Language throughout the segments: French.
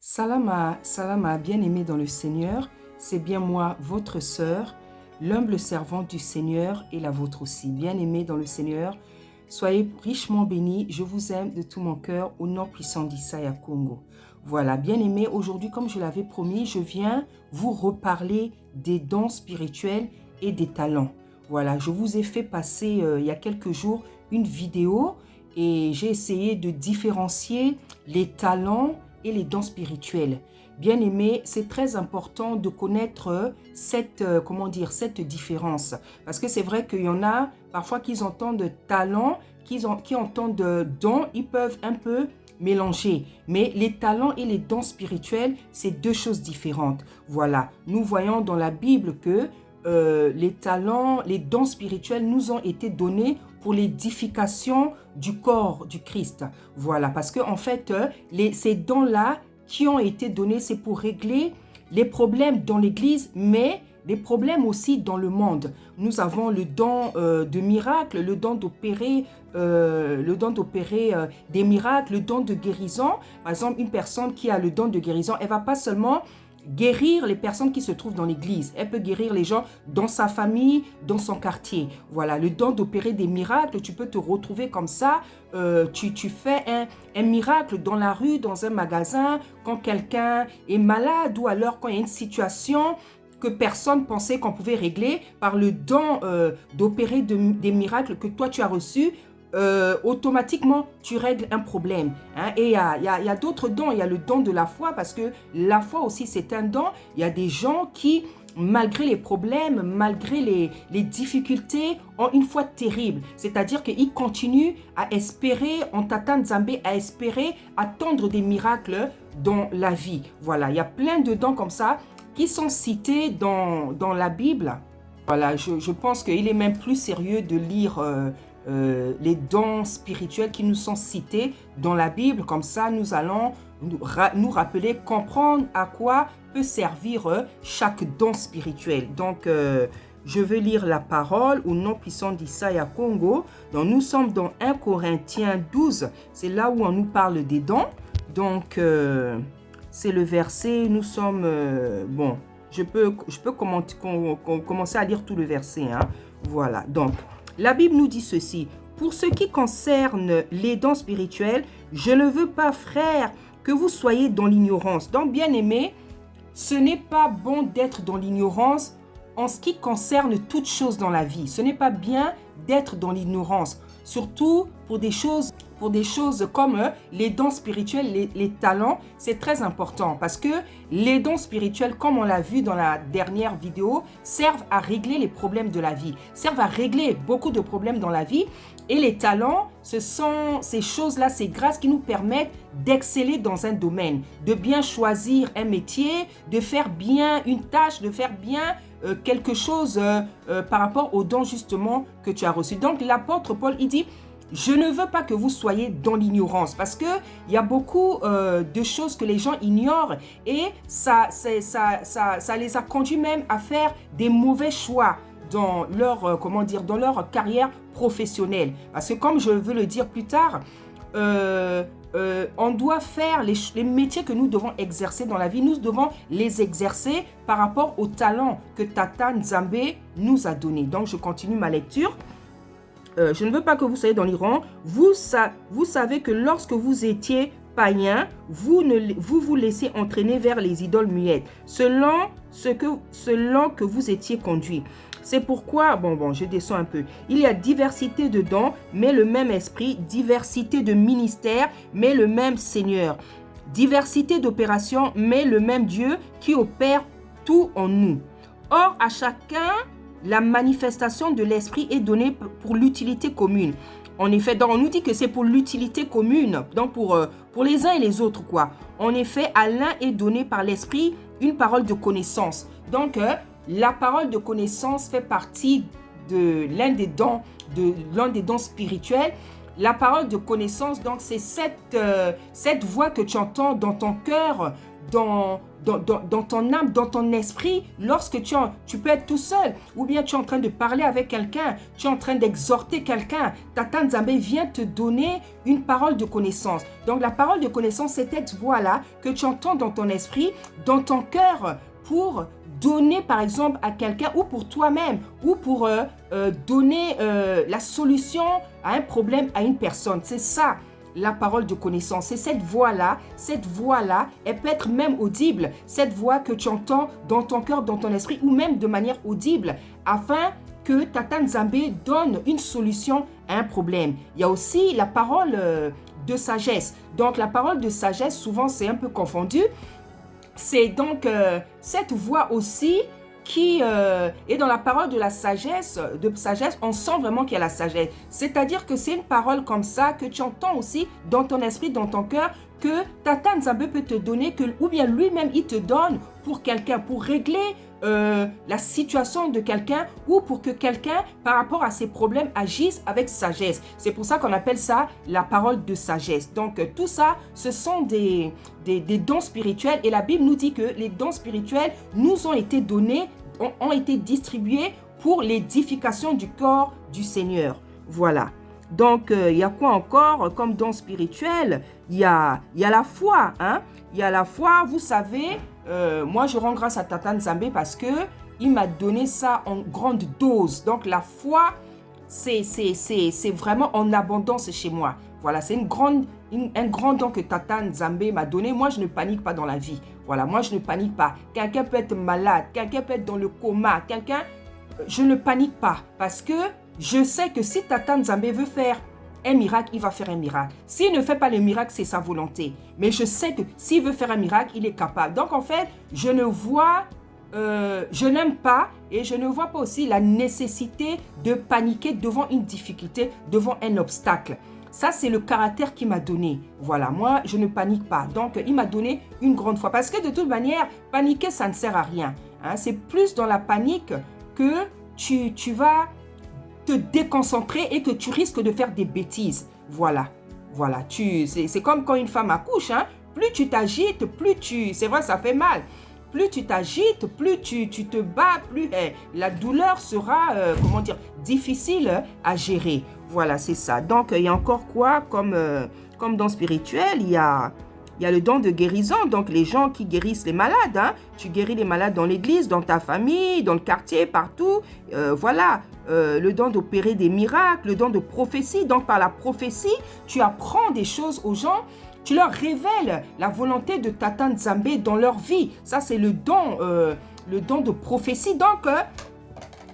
Salama, Salama, bien-aimé dans le Seigneur, c'est bien moi, votre sœur, l'humble servante du Seigneur et la vôtre aussi. Bien-aimé dans le Seigneur, soyez richement bénis, je vous aime de tout mon cœur au nom puissant d'Issaïa Congo. Voilà, bien-aimé, aujourd'hui, comme je l'avais promis, je viens vous reparler des dons spirituels et des talents. Voilà, je vous ai fait passer il y a quelques jours une vidéo et j'ai essayé de différencier les talents et les dons spirituels. Bien aimé, c'est très important de connaître cette différence. Parce que c'est vrai qu'il y en a parfois qui entendent talent, qui entendent dons, ils peuvent un peu mélanger. Mais les talents et les dons spirituels, c'est deux choses différentes. Voilà, nous voyons dans la Bible que les talents, les dons spirituels nous ont été donnés pour l'édification du corps du Christ. Voilà, parce que en fait, ces dons-là qui ont été donnés, c'est pour régler les problèmes dans l'Église, mais les problèmes aussi dans le monde. Nous avons le don de miracle, le don d'opérer des miracles, le don de guérison. Par exemple, une personne qui a le don de guérison, elle ne va pas seulement guérir les personnes qui se trouvent dans l'église. Elle peut guérir les gens dans sa famille, dans son quartier. Voilà, le don d'opérer des miracles, tu peux te retrouver comme ça. Tu fais un miracle dans la rue, dans un magasin, quand quelqu'un est malade ou alors quand il y a une situation que personne pensait qu'on pouvait régler par le don d'opérer des miracles que toi tu as reçus. Automatiquement, tu règles un problème. Hein? Et il y a d'autres dons. Il y a le don de la foi, parce que la foi aussi, c'est un don. Il y a des gens qui, malgré les problèmes, malgré les difficultés, ont une foi terrible. C'est-à-dire qu'ils continuent à espérer, en Tata Nzambe, à espérer attendre des miracles dans la vie. Voilà, il y a plein de dons comme ça qui sont cités dans la Bible. Voilà, je pense qu'il est même plus sérieux de lire les dons spirituels qui nous sont cités dans la Bible. Comme ça, nous allons nous rappeler, comprendre à quoi peut servir chaque don spirituel. Donc, je vais lire la parole au nom puissant d'Issaïa Congo. Donc, nous sommes dans 1 Corinthiens 12. C'est là où on nous parle des dons. Donc, c'est le verset, nous sommes... bon, je peux commencer à lire tout le verset. Hein. Voilà, donc... La Bible nous dit ceci: pour ce qui concerne les dons spirituels, je ne veux pas, frères, que vous soyez dans l'ignorance. Donc, bien aimé, ce n'est pas bon d'être dans l'ignorance en ce qui concerne toutes choses dans la vie. Ce n'est pas bien d'être dans l'ignorance, surtout pour des choses comme les dons spirituels, les talents. C'est très important parce que les dons spirituels, comme on l'a vu dans la dernière vidéo, servent à régler les problèmes de la vie, servent à régler beaucoup de problèmes dans la vie. Et les talents, ce sont ces choses-là, ces grâces qui nous permettent d'exceller dans un domaine, de bien choisir un métier, de faire bien une tâche, de faire bien quelque chose par rapport aux dons justement que tu as reçus. Donc l'apôtre Paul, il dit: je ne veux pas que vous soyez dans l'ignorance, parce qu'il y a beaucoup de choses que les gens ignorent et ça les a conduits même à faire des mauvais choix dans leur, dans leur carrière professionnelle. Parce que comme je veux le dire plus tard, on doit faire les métiers que nous devons exercer dans la vie, nous devons les exercer par rapport aux talents que Tata Nzambe nous a donnés. Donc je continue ma lecture. Je ne veux pas que vous soyez dans l'Iran. Vous savez que lorsque vous étiez païen, vous vous laissez entraîner vers les idoles muettes, selon que vous étiez conduit. C'est pourquoi, je descends un peu. Il y a diversité de dons, mais le même esprit, diversité de ministères, mais le même Seigneur, diversité d'opérations, mais le même Dieu qui opère tout en nous. Or, à chacun, la manifestation de l'esprit est donnée pour l'utilité commune. En effet, donc on nous dit que c'est pour l'utilité commune, donc pour les uns et les autres, quoi. En effet, à l'un est donné par l'esprit une parole de connaissance. Donc, la parole de connaissance fait partie de l'un des dons spirituels. La parole de connaissance, donc, c'est cette voix que tu entends dans ton cœur dans ton âme, dans ton esprit, lorsque tu peux être tout seul, ou bien tu es en train de parler avec quelqu'un, tu es en train d'exhorter quelqu'un, Tata Nzambe vient te donner une parole de connaissance. Donc la parole de connaissance, c'est cette voix-là que tu entends dans ton esprit, dans ton cœur, pour donner par exemple à quelqu'un ou pour toi-même ou pour donner la solution à un problème à une personne. C'est ça la parole de connaissance. C'est cette voix-là, elle peut être même audible, cette voix que tu entends dans ton cœur, dans ton esprit ou même de manière audible afin que Tata Nzambe donne une solution à un problème. Il y a aussi la parole de sagesse. Donc la parole de sagesse, souvent c'est un peu confondu. C'est donc cette voix aussi qui est dans la parole de la sagesse, on sent vraiment qu'il y a la sagesse. C'est-à-dire que c'est une parole comme ça que tu entends aussi dans ton esprit, dans ton cœur, que Tata Nzambe peut te donner, ou bien lui-même il te donne pour quelqu'un, pour régler la situation de quelqu'un ou pour que quelqu'un, par rapport à ses problèmes, agisse avec sagesse. C'est pour ça qu'on appelle ça la parole de sagesse. Donc tout ça, ce sont des dons spirituels et la Bible nous dit que les dons spirituels nous ont été donnés, ont été distribués pour l'édification du corps du Seigneur. Voilà. Donc, il y a quoi encore comme don spirituel? Il y a la foi. Hein? Il y a la foi, vous savez, moi je rends grâce à Tata Nzambe parce qu'il m'a donné ça en grande dose. Donc, la foi, c'est vraiment en abondance chez moi. Voilà, c'est un grand don que Tata Nzambe m'a donné. Moi, je ne panique pas dans la vie. Voilà, moi, je ne panique pas. Quelqu'un peut être malade, quelqu'un peut être dans le coma, je ne panique pas parce que je sais que si Tata Nzambe veut faire un miracle, il va faire un miracle. S'il ne fait pas le miracle, c'est sa volonté. Mais je sais que s'il veut faire un miracle, il est capable. Donc, en fait, je n'aime pas et je ne vois pas aussi la nécessité de paniquer devant une difficulté, devant un obstacle. Ça, c'est le caractère qu'il m'a donné. Voilà, moi, je ne panique pas. Donc, il m'a donné une grande foi. Parce que de toute manière, paniquer, ça ne sert à rien. Hein? C'est plus dans la panique que tu vas te déconcentrer et que tu risques de faire des bêtises. Voilà. C'est comme quand une femme accouche. Hein? Plus tu t'agites, c'est vrai, ça fait mal. Plus tu t'agites, plus tu te bats, plus la douleur sera, difficile à gérer. Voilà, c'est ça. Donc, il y a encore quoi comme don spirituel? Il y a le don de guérison, donc les gens qui guérissent les malades. Hein? Tu guéris les malades dans l'église, dans ta famille, dans le quartier, partout. Voilà, le don d'opérer des miracles, le don de prophétie. Donc, par la prophétie, tu apprends des choses aux gens. Tu leur révèles la volonté de Tata Nzambe dans leur vie. Ça, c'est le don de prophétie. Donc,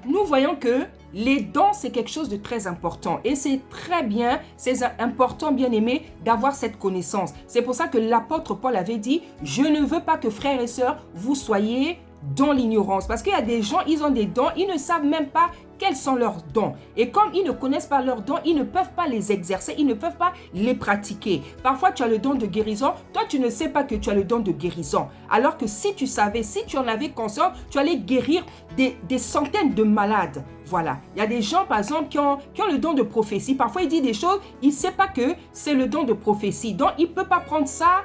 nous voyons que les dons, c'est quelque chose de très important. Et c'est très bien, c'est important, bien aimé, d'avoir cette connaissance. C'est pour ça que l'apôtre Paul avait dit, je ne veux pas que frères et sœurs, vous soyez dans l'ignorance. Parce qu'il y a des gens, ils ont des dons, ils ne savent même pas quels sont leurs dons. Et comme ils ne connaissent pas leurs dons, ils ne peuvent pas les exercer, ils ne peuvent pas les pratiquer. Parfois, tu as le don de guérison, toi, tu ne sais pas que tu as le don de guérison. Alors que si tu savais, si tu en avais conscience, tu allais guérir des centaines de malades. Voilà. Il y a des gens, par exemple, qui ont le don de prophétie. Parfois, il dit des choses, il ne sait pas que c'est le don de prophétie. Donc, il ne peut pas prendre ça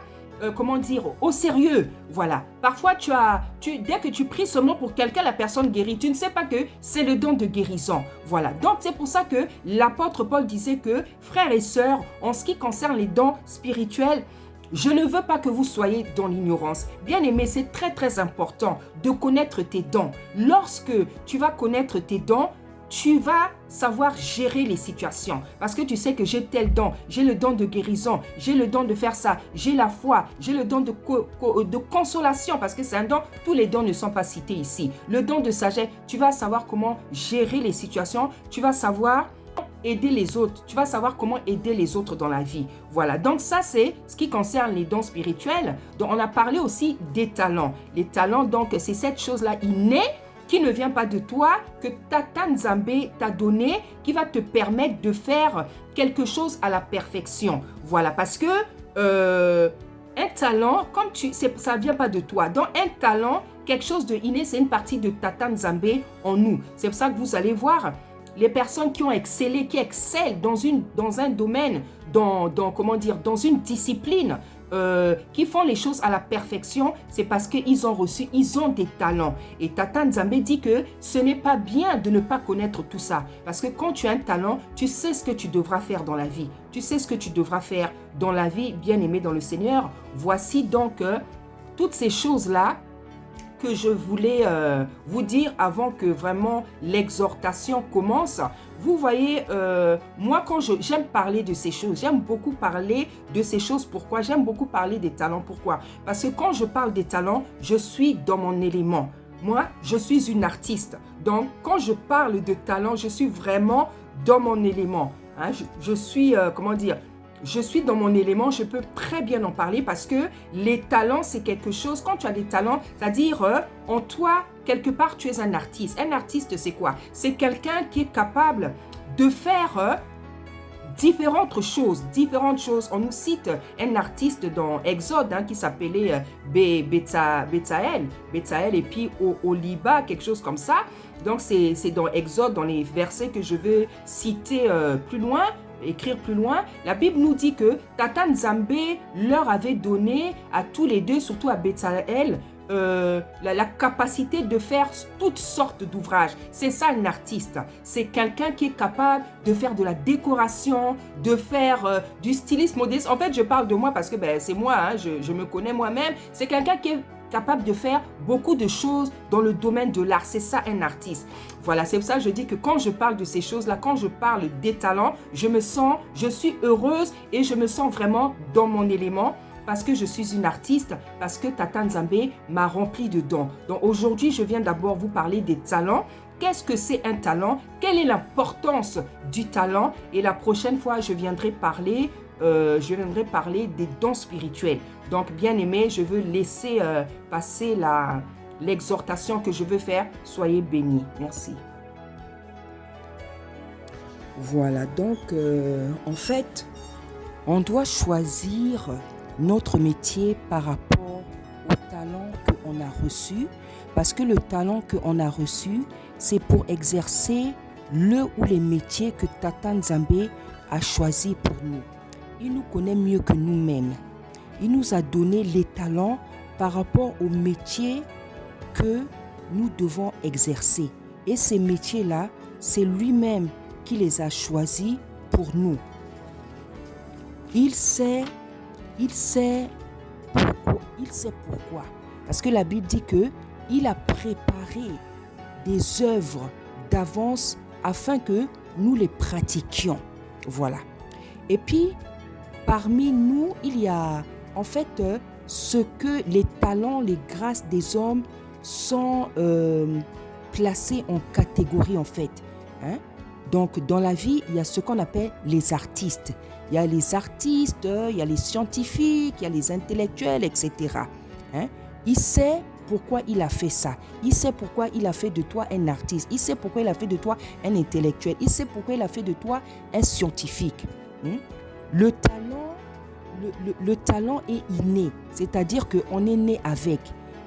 au sérieux. Voilà. Parfois, dès que tu pries seulement pour quelqu'un, la personne guérit. Tu ne sais pas que c'est le don de guérison. Voilà. Donc, c'est pour ça que l'apôtre Paul disait que, frères et sœurs, en ce qui concerne les dons spirituels, je ne veux pas que vous soyez dans l'ignorance. Bien aimé, c'est très, très important de connaître tes dons. Lorsque tu vas connaître tes dons, tu vas savoir gérer les situations parce que tu sais que j'ai tel don, j'ai le don de guérison, j'ai le don de faire ça, j'ai la foi, j'ai le don de consolation parce que c'est un don, tous les dons ne sont pas cités ici. Le don de sagesse, tu vas savoir comment gérer les situations, tu vas savoir aider les autres, tu vas savoir comment aider les autres dans la vie. Voilà, donc ça c'est ce qui concerne les dons spirituels. Donc on a parlé aussi des talents. Les talents, donc c'est cette chose-là innée qui ne vient pas de toi, que Tata Nzambe t'a donné, qui va te permettre de faire quelque chose à la perfection. Voilà, parce que un talent, ça ne vient pas de toi. Donc un talent, quelque chose de inné, c'est une partie de Tata Nzambe en nous. C'est pour ça que vous allez voir les personnes qui ont excellé, qui excellent dans un domaine, dans une discipline, qui font les choses à la perfection, c'est parce qu'ils ont des talents. Et Tata Nzambe dit que ce n'est pas bien de ne pas connaître tout ça. Parce que quand tu as un talent, tu sais ce que tu devras faire dans la vie. Tu sais ce que tu devras faire dans la vie, bien-aimé dans le Seigneur. Voici donc toutes ces choses-là que je voulais vous dire avant que vraiment l'exhortation commence. Vous voyez, moi quand j'aime parler de ces choses, j'aime beaucoup parler de ces choses. Pourquoi? J'aime beaucoup parler des talents. Pourquoi? Parce que quand je parle des talents, je suis dans mon élément. Moi, je suis une artiste. Donc, quand je parle de talent, je suis vraiment dans mon élément. Hein? Je suis, comment dire, je suis dans mon élément, je peux très bien en parler parce que les talents, c'est quelque chose, quand tu as des talents, c'est-à-dire en toi, quelque part, tu es un artiste. Un artiste, c'est quoi? C'est quelqu'un qui est capable de faire différentes choses. On nous cite un artiste dans Exode qui s'appelait Betsaël et puis Oliba, quelque chose comme ça. Donc, c'est dans Exode, dans les versets que je vais citer plus loin. Écrire plus loin, la Bible nous dit que Tata Nzambe leur avait donné à tous les deux, surtout à Betsaël, la capacité de faire toutes sortes d'ouvrages. C'est ça un artiste. C'est quelqu'un qui est capable de faire de la décoration, de faire du stylisme modeste. En fait, je parle de moi parce que c'est moi, je me connais moi-même. C'est quelqu'un qui est capable de faire beaucoup de choses dans le domaine de l'art. C'est ça un artiste. Voilà, c'est pour ça que je dis que quand je parle de ces choses-là, quand je parle des talents, je suis heureuse et je me sens vraiment dans mon élément parce que je suis une artiste, parce que Tata Nzambe m'a rempli de dons. Donc aujourd'hui, je viens d'abord vous parler des talents. Qu'est-ce que c'est un talent? Quelle est l'importance du talent? Et la prochaine fois, je viendrai parler des dons spirituels. Donc, bien aimé, je veux laisser passer l'exhortation que je veux faire. Soyez bénis. Merci. Voilà, donc, en fait, on doit choisir notre métier par rapport au talent qu'on a reçu. Parce que le talent qu'on a reçu, c'est pour exercer le ou les métiers que Tata Nzambe a choisi pour nous. Il nous connaît mieux que nous-mêmes. Il nous a donné les talents par rapport aux métiers que nous devons exercer. Et ces métiers-là, c'est lui-même qui les a choisis pour nous. Il sait pourquoi. Parce que la Bible dit qu'il a préparé des œuvres d'avance afin que nous les pratiquions. Voilà. Et puis, parmi nous, il y a en fait ce que les talents, les grâces des hommes sont placés en catégories en fait. Donc, dans la vie, il y a ce qu'on appelle les artistes. Il y a les artistes, il y a les scientifiques, il y a les intellectuels, etc. Il sait pourquoi il a fait ça. Il sait pourquoi il a fait de toi un artiste. Il sait pourquoi il a fait de toi un intellectuel. Il sait pourquoi il a fait de toi un scientifique. Le talent est inné, c'est-à-dire qu'on est né avec.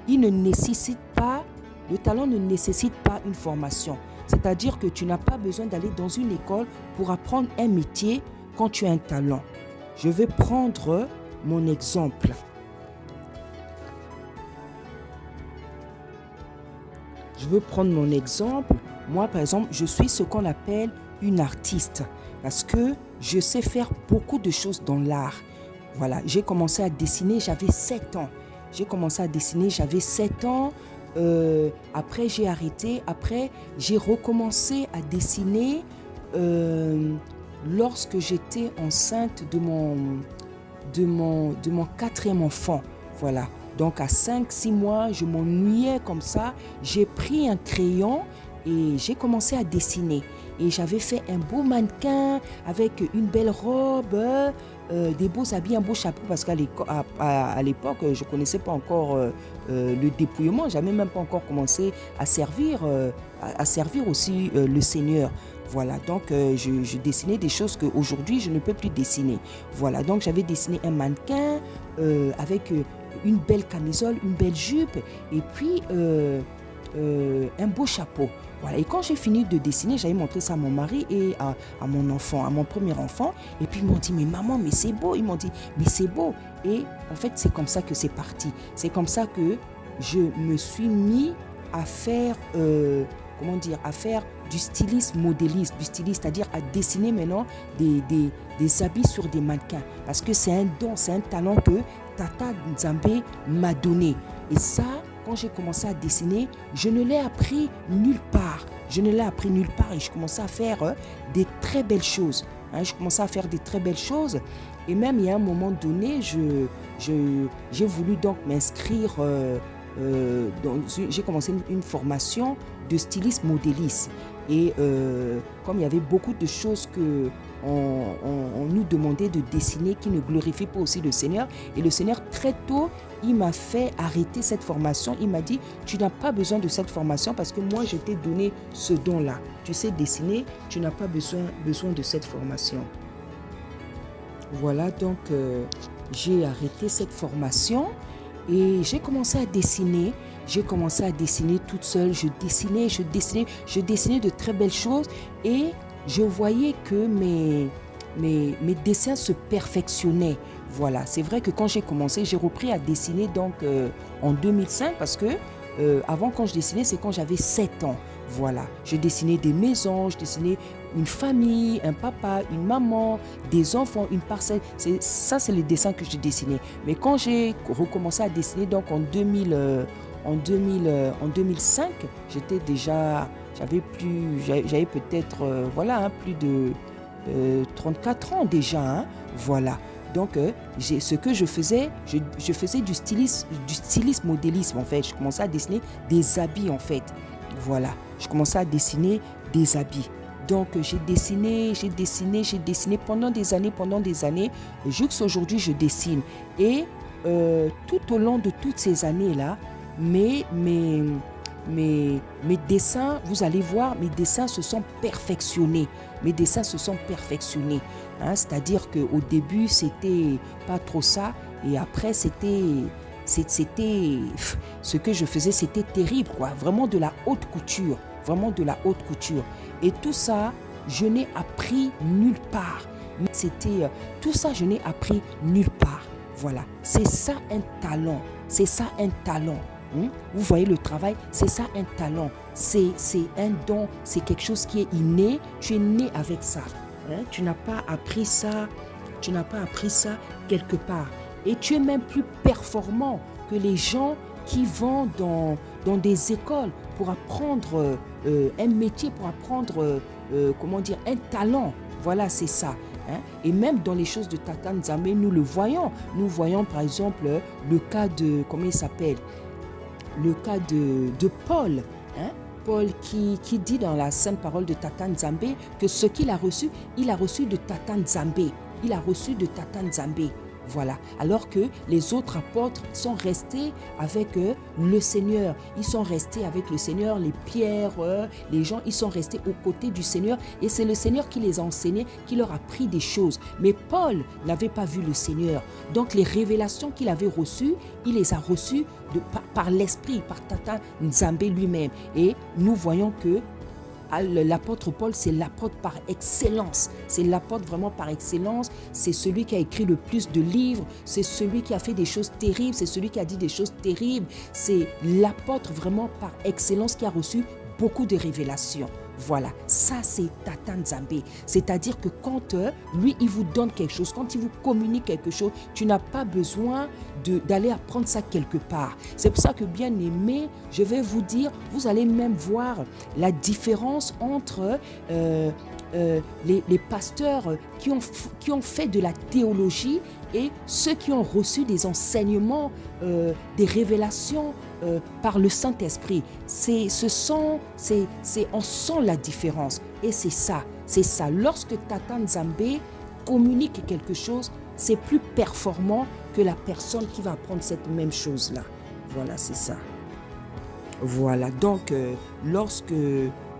Le talent ne nécessite pas une formation. C'est-à-dire que tu n'as pas besoin d'aller dans une école pour apprendre un métier quand tu as un talent. Je vais prendre mon exemple. Moi, par exemple, je suis ce qu'on appelle une artiste parce que je sais faire beaucoup de choses dans l'art. Voilà, j'ai commencé à dessiner, j'avais 7 ans. Après, j'ai arrêté. Après, j'ai recommencé à dessiner lorsque j'étais enceinte de mon 4e enfant. Voilà. Donc, à 5-6 mois, je m'ennuyais comme ça. J'ai pris un crayon et j'ai commencé à dessiner. Et j'avais fait un beau mannequin avec une belle robe, des beaux habits, un beau chapeau. Parce qu'à l'époque, je ne connaissais pas encore le dépouillement. Je n'avais même pas encore commencé à servir aussi le Seigneur. Voilà, donc je dessinais des choses qu'aujourd'hui, je ne peux plus dessiner. Voilà, donc j'avais dessiné un mannequin avec une belle camisole, une belle jupe. Et puis, un beau chapeau. Voilà. Et quand j'ai fini de dessiner, j'avais montré ça à mon mari et à mon enfant, à mon premier enfant. Et puis ils m'ont dit, mais maman, mais c'est beau. Ils m'ont dit, mais c'est beau. Et en fait, c'est comme ça que c'est parti. C'est comme ça que je me suis mis à faire, à faire du stylisme modéliste, c'est-à-dire à dessiner maintenant des habits sur des mannequins. Parce que c'est un don, c'est un talent que Tata Nzambe m'a donné. Et ça, quand j'ai commencé à dessiner, je ne l'ai appris nulle part. Je ne l'ai appris nulle part et je commençais à faire des très belles choses. Je commençais à faire des très belles choses. Et même, il y a un moment donné, j'ai voulu donc m'inscrire... j'ai commencé une formation de styliste modéliste. Et comme il y avait beaucoup de choses on nous demandait de dessiner qui ne glorifient pas aussi le Seigneur. Et le Seigneur, très tôt, il m'a fait arrêter cette formation. Il m'a dit, tu n'as pas besoin de cette formation parce que moi, je t'ai donné ce don-là. Tu sais dessiner, tu n'as pas besoin de cette formation. Voilà, donc j'ai arrêté cette formation et j'ai commencé à dessiner. J'ai commencé à dessiner toute seule. Je dessinais de très belles choses et je voyais que mes dessins se perfectionnaient. Voilà, c'est vrai que quand j'ai commencé, j'ai repris à dessiner donc en 2005 parce que avant quand je dessinais, c'est quand j'avais 7 ans. Voilà, je dessinais des maisons, je dessinais une famille, un papa, une maman, des enfants, une parcelle. Ça, c'est les dessins que je dessinais. Mais quand j'ai recommencé à dessiner donc en 2005, j'étais déjà, j'avais peut-être plus de 34 ans déjà. Voilà. Donc, ce que je faisais, je faisais du stylisme modélisme en fait. Je commençais à dessiner des habits en fait. Voilà. Je commençais à dessiner des habits. Donc, j'ai dessiné pendant des années. Jusqu'aujourd'hui, je dessine. Et tout au long de toutes ces années-là, mes dessins, vous allez voir, mes dessins se sont perfectionnés. C'est-à-dire qu'au début, c'était pas trop ça. Et après, ce que je faisais, c'était terrible, quoi. Vraiment de la haute couture. Et tout ça, je n'ai appris nulle part. Tout ça, je n'ai appris nulle part. Voilà. C'est ça un talent. Vous voyez le travail, c'est ça un talent, c'est un don, c'est quelque chose qui est inné, tu es né avec ça. Tu n'as pas appris ça quelque part. Et tu es même plus performant que les gens qui vont dans des écoles pour apprendre un métier, pour apprendre un talent. Voilà, c'est ça. Et même dans les choses de Tata Nzambe, nous le voyons. Nous voyons par exemple le cas de, le cas de Paul. Paul qui dit dans la sainte parole de Tata Nzambe que ce qu'il a reçu, il a reçu de Tata Nzambe. Voilà. Alors que les autres apôtres sont restés avec le Seigneur. Ils sont restés avec le Seigneur, les pierres, les gens, ils sont restés aux côtés du Seigneur. Et c'est le Seigneur qui les a enseignés, qui leur a appris des choses. Mais Paul n'avait pas vu le Seigneur. Donc les révélations qu'il avait reçues, il les a reçues par l'Esprit, par Tata Nzambe lui-même. Et nous voyons que l'apôtre Paul, c'est l'apôtre par excellence. C'est l'apôtre vraiment par excellence. C'est celui qui a écrit le plus de livres. C'est celui qui a fait des choses terribles. C'est celui qui a dit des choses terribles. C'est l'apôtre vraiment par excellence qui a reçu beaucoup de révélations. Voilà, ça c'est Tata Nzambe. C'est-à-dire que quand lui, il vous donne quelque chose, quand il vous communique quelque chose, tu n'as pas besoin d'aller apprendre ça quelque part. C'est pour ça que, bien aimé, je vais vous dire, vous allez même voir la différence entre les pasteurs qui ont fait de la théologie et ceux qui ont reçu des enseignements, des révélations par le Saint-Esprit. On sent la différence. Et c'est ça. Lorsque Tata Nzambe communique quelque chose, c'est plus performant que la personne qui va apprendre cette même chose-là. Voilà, c'est ça. Voilà, donc lorsque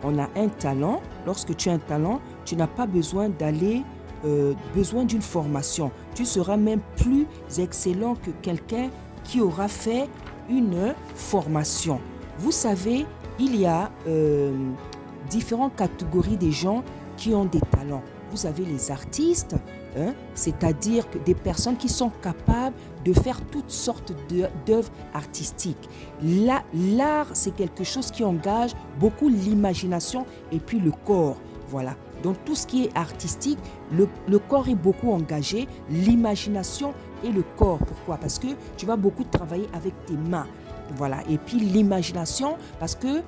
on a un talent, lorsque tu as un talent, tu n'as pas besoin d'une formation. Tu seras même plus excellent que quelqu'un qui aura fait une formation. Vous savez, il y a différentes catégories de gens qui ont des talents. Vous avez les artistes, c'est-à-dire que des personnes qui sont capables de faire toutes sortes d'œuvres artistiques. L'art, c'est quelque chose qui engage beaucoup l'imagination et puis le corps. Voilà. Donc tout ce qui est artistique, le corps est beaucoup engagé, l'imagination et le corps. Pourquoi? Parce que tu vas beaucoup travailler avec tes mains. Voilà. Et puis l'imagination, parce que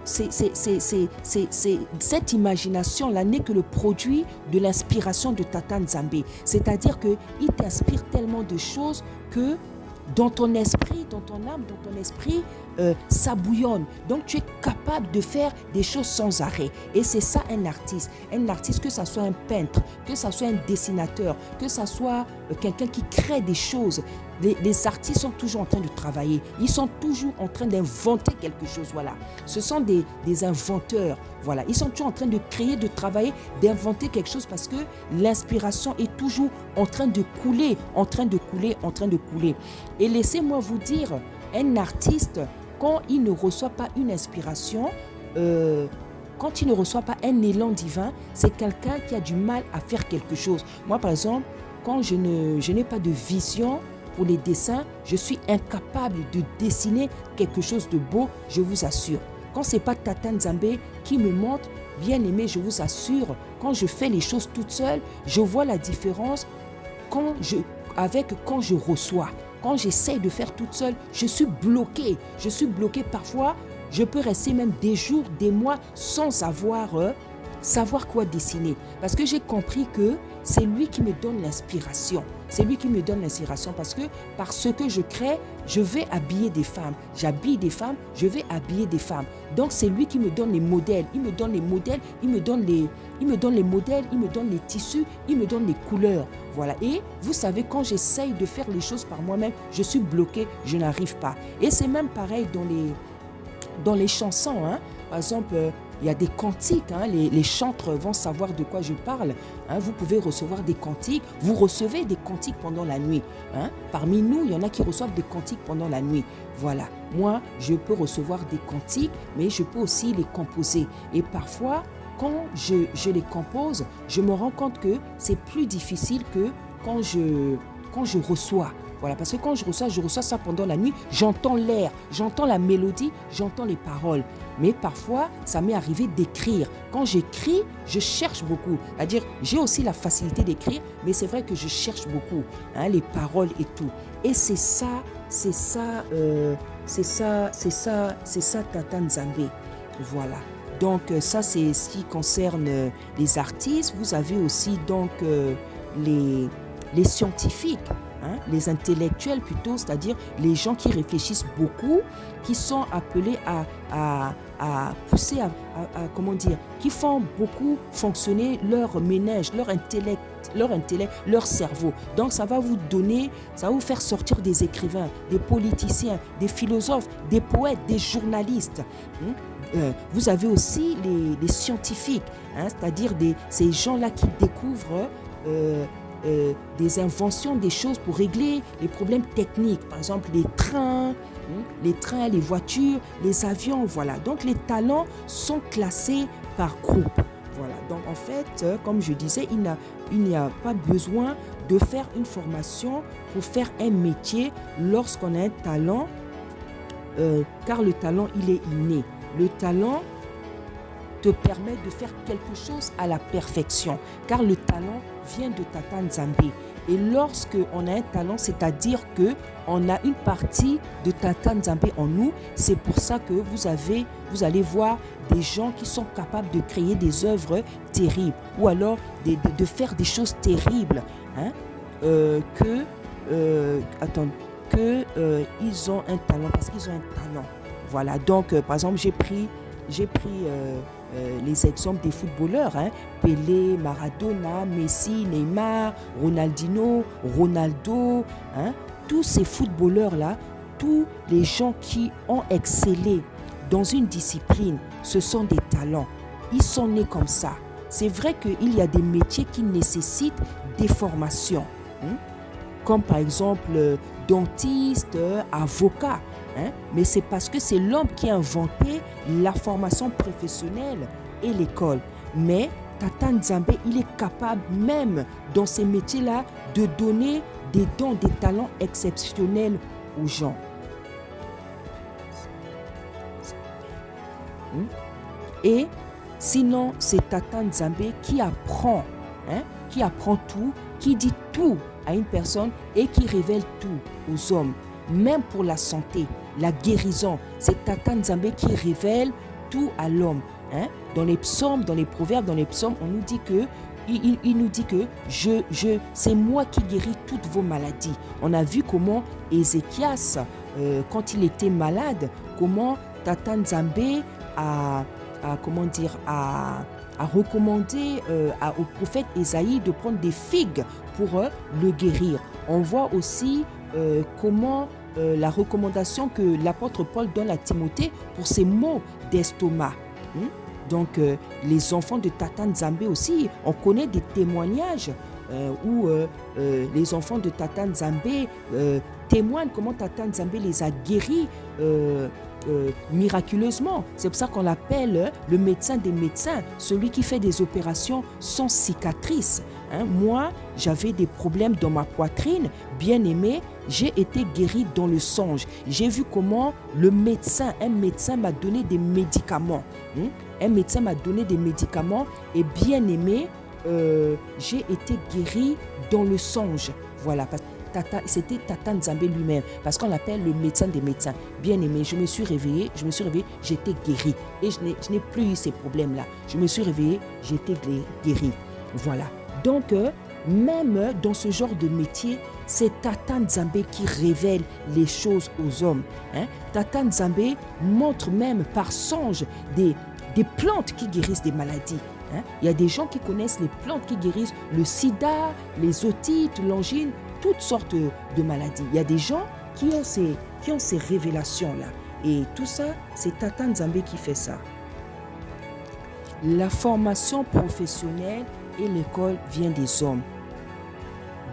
cette imagination-là n'est que le produit de l'inspiration de Tata Nzambe. C'est-à-dire qu'il t'inspire tellement de choses que dans ton esprit, dans ton âme, dans ton esprit, ça bouillonne. Donc tu es capable de faire des choses sans arrêt. Et c'est ça un artiste. Un artiste, que ça soit un peintre, que ça soit un dessinateur, que ça soit quelqu'un qui crée des choses. Les artistes sont toujours en train de travailler. Ils sont toujours en train d'inventer quelque chose. Voilà. Ce sont des inventeurs. Voilà. Ils sont toujours en train de créer, de travailler, d'inventer quelque chose parce que l'inspiration est toujours en train de couler, en train de couler, en train de couler. Et laissez-moi vous dire, un artiste, quand il ne reçoit pas une inspiration, quand il ne reçoit pas un élan divin, c'est quelqu'un qui a du mal à faire quelque chose. Moi, par exemple, quand je n'ai pas de vision pour les dessins, je suis incapable de dessiner quelque chose de beau, je vous assure. Quand ce n'est pas Tata Nzambe qui me montre, bien aimé, je vous assure, quand je fais les choses toute seule, je vois la différence quand je reçois. Quand j'essaie de faire toute seule, je suis bloquée. Je suis bloquée parfois. Je peux rester même des jours, des mois sans savoir quoi dessiner. Parce que j'ai compris que c'est lui qui me donne l'inspiration. C'est lui qui me donne l'inspiration parce que par ce que je crée, je vais habiller des femmes. J'habille des femmes, je vais habiller des femmes. Donc c'est lui qui me donne les modèles. Il me donne les modèles, il me donne les modèles, il me donne les tissus, il me donne les couleurs. Voilà. Et vous savez, quand j'essaye de faire les choses par moi-même, je suis bloquée, je n'arrive pas. Et c'est même pareil dans les chansons. Par exemple, il y a des cantiques, les chantres vont savoir de quoi je parle. Vous pouvez recevoir des cantiques, vous recevez des cantiques pendant la nuit. Parmi nous, il y en a qui reçoivent des cantiques pendant la nuit. Voilà, moi, je peux recevoir des cantiques, mais je peux aussi les composer. Et parfois, quand je les compose, je me rends compte que c'est plus difficile que quand je reçois. Voilà, parce que quand je reçois ça pendant la nuit, j'entends l'air, j'entends la mélodie, j'entends les paroles. Mais parfois, ça m'est arrivé d'écrire. Quand j'écris, je cherche beaucoup. C'est-à-dire, j'ai aussi la facilité d'écrire, mais c'est vrai que je cherche beaucoup, les paroles et tout. Et c'est ça, Tata Nzambe. Voilà. Donc, ça, c'est ce qui concerne les artistes. Vous avez aussi donc les scientifiques. Les intellectuels plutôt, c'est-à-dire les gens qui réfléchissent beaucoup, qui sont appelés à pousser, qui font beaucoup fonctionner leur ménage, leur intellect, leur cerveau. Donc ça va vous faire sortir des écrivains, des politiciens, des philosophes, des poètes, des journalistes. Vous avez aussi les scientifiques, c'est-à-dire ces gens-là qui découvrent des inventions, des choses pour régler les problèmes techniques. Par exemple, les trains, les voitures, les avions, voilà. Donc, les talents sont classés par groupe. Voilà. Donc, en fait, comme je disais, il n'y a pas besoin de faire une formation pour faire un métier lorsqu'on a un talent, car le talent, il est inné. Le talent te permet de faire quelque chose à la perfection, car le talent vient de Tata Nzambe. Et lorsque on a un talent, c'est-à-dire que on a une partie de Tata Nzambe en nous, c'est pour ça que vous allez voir des gens qui sont capables de créer des œuvres terribles, ou alors de faire des choses terribles, ils ont un talent, parce qu'ils ont un talent. Voilà, donc par exemple, j'ai pris les exemples des footballeurs, Pelé, Maradona, Messi, Neymar, Ronaldinho, Ronaldo, tous ces footballeurs-là, tous les gens qui ont excellé dans une discipline, ce sont des talents. Ils sont nés comme ça. C'est vrai qu'il y a des métiers qui nécessitent des formations, comme par exemple dentiste, avocat. hein, mais c'est parce que c'est l'homme qui a inventé la formation professionnelle et l'école. Mais Tata Nzambe, il est capable même dans ces métiers-là de donner des dons, des talents exceptionnels aux gens. Et sinon, c'est Tata Nzambe qui apprend, hein, qui apprend tout, qui dit tout à une personne et qui révèle tout aux hommes. Même pour la santé, la guérison, c'est Tata Nzambe qui révèle tout à l'homme. Hein. Dans les psaumes, dans les proverbes, dans les psaumes, on nous dit que il nous dit que c'est moi qui guéris toutes vos maladies. On a vu comment Ézéchias, quand il était malade, comment Tata Nzambe a recommandé au prophète Ésaïe de prendre des figues pour le guérir. On voit aussi comment la recommandation que l'apôtre Paul donne à Timothée pour ses maux d'estomac. Donc, les enfants de Tata Nzambe aussi, on connaît des témoignages où les enfants de Tata Nzambe témoignent comment Tata Nzambe les a guéris miraculeusement. C'est pour ça qu'on l'appelle le médecin des médecins, celui qui fait des opérations sans cicatrice. Hein, moi, j'avais des problèmes dans ma poitrine, bien aimé, j'ai été guéri dans le songe. J'ai vu comment un médecin m'a donné des médicaments. Un médecin m'a donné des médicaments et bien aimé, j'ai été guéri dans le songe. Voilà, c'était Tata Nzambe lui-même, parce qu'on l'appelle le médecin des médecins. Bien aimé, je me suis réveillée, j'étais guéri. Et je n'ai plus eu ces problèmes-là. Je me suis réveillée, j'étais guéri. Voilà. Donc, même dans ce genre de métier, c'est Tata Nzambe qui révèle les choses aux hommes. Hein? Tata Nzambe montre même par songe des plantes qui guérissent des maladies. Hein? Il y a des gens qui connaissent les plantes qui guérissent le sida, les otites, l'angine, toutes sortes de maladies. Il y a des gens qui ont ces révélations-là. Et tout ça, c'est Tata Nzambe qui fait ça. La formation professionnelle et l'école vient des hommes.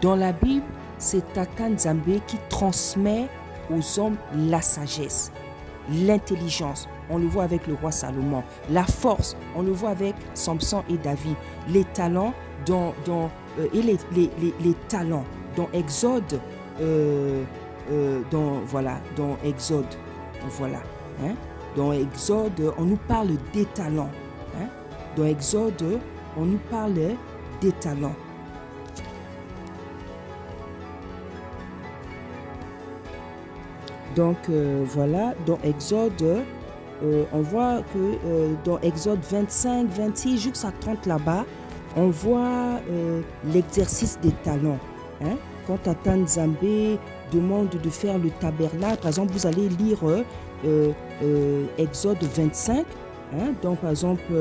Dans la Bible, c'est Tata Nzambe qui transmet aux hommes la sagesse, l'intelligence. On le voit avec le roi Salomon. La force, on le voit avec Samson et David. Les talents et les talents. Dans Exode, dans Exode, voilà. Hein? Dans Exode, on nous parle des talents. Hein? Dans Exode, on nous parle des talents. Donc voilà, dans Exode, on voit que dans Exode 25, 26, jusqu'à 30 là-bas, on voit l'exercice des talents. Hein? Quand Tata Nzambe demande de faire le tabernacle, par exemple, vous allez lire Exode 25, hein? Donc par exemple,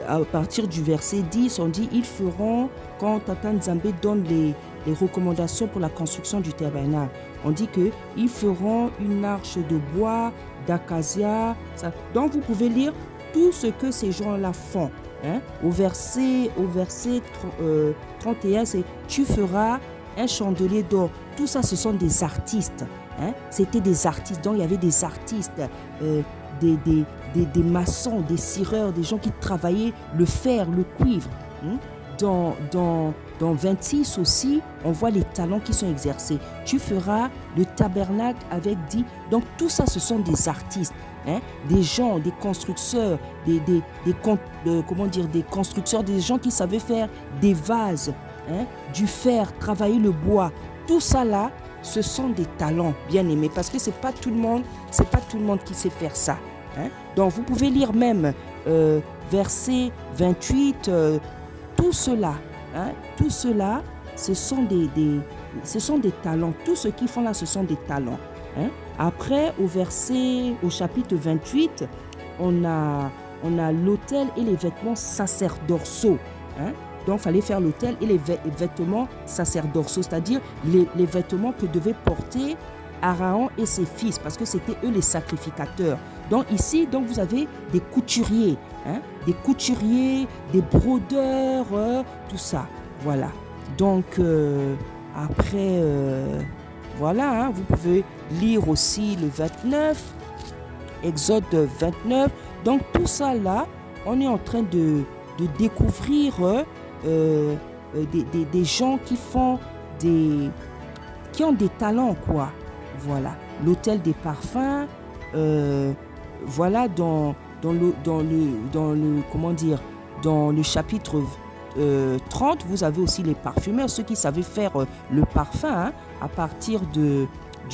à partir du verset 10, on dit, ils feront, quand Tata Nzambe donne les recommandations pour la construction du tabernacle, on dit qu'ils feront une arche de bois, d'acacia. Donc vous pouvez lire tout ce que ces gens-là font. Hein? Au verset 31, c'est « Tu feras un chandelier d'or ». Tout ça, ce sont des artistes. Hein? C'était des artistes. Donc il y avait des artistes, des maçons, des cireurs, des gens qui travaillaient le fer, le cuivre. Hein? Dans 26 aussi, on voit les talents qui sont exercés. Tu feras le tabernacle avec 10. Donc tout ça, ce sont des artistes. Hein? Des gens, des constructeurs, des constructeurs, des gens qui savaient faire des vases, hein? Du fer, travailler le bois. Tout ça là, ce sont des talents bien aimés, parce que c'est pas tout le monde qui sait faire ça. Hein? Donc vous pouvez lire même verset 28, tout cela, hein? Tout cela, ce sont des talents. Tout ce qu'ils font là, ce sont des talents. Hein? Après, au chapitre 28, on a l'autel et les vêtements sacerdotaux. Hein? Donc, il fallait faire l'autel et les vêtements sacerdotaux, c'est-à-dire les vêtements que devaient porter Aaron et ses fils, parce que c'était eux les sacrificateurs. Donc ici, vous avez des couturiers, hein? Des couturiers, des brodeurs, tout ça. Voilà. Donc, après... Voilà, hein, vous pouvez lire aussi le 29, Exode 29. Donc tout ça là, on est en train de découvrir des gens qui ont des talents, quoi. Voilà, l'hôtel des parfums, voilà, dans le chapitre 30, vous avez aussi les parfumeurs, ceux qui savaient faire le parfum, hein, à partir du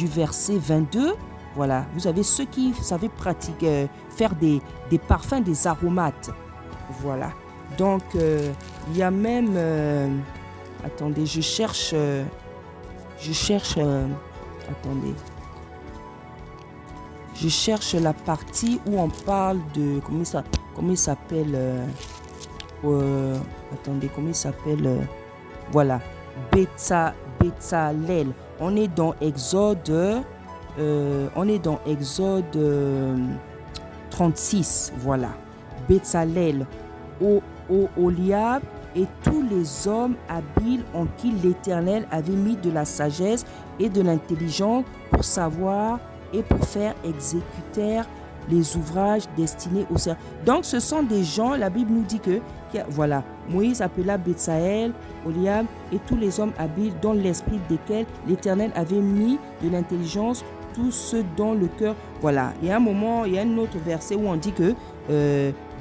verset 22. Voilà, vous avez ceux qui savaient pratiquer, faire des parfums, des aromates. Voilà, donc il y a même... attendez, je cherche... attendez. Je cherche la partie où on parle de... Comment il s'appelle attendez, comment il s'appelle voilà, Bétzalel. On est dans Exode... on est dans Exode 36, voilà. Bétzalel, Oholiab et tous les hommes habiles en qui l'Éternel avait mis de la sagesse et de l'intelligence pour savoir et pour faire exécuter les ouvrages destinés au service. Donc ce sont des gens, la Bible nous dit que voilà, Moïse appela Bétzalel, Oholiab et tous les hommes habiles dans l'esprit desquels l'Éternel avait mis de l'intelligence, tous ceux dans le cœur. Voilà, il y a un moment, il y a un autre verset où on dit que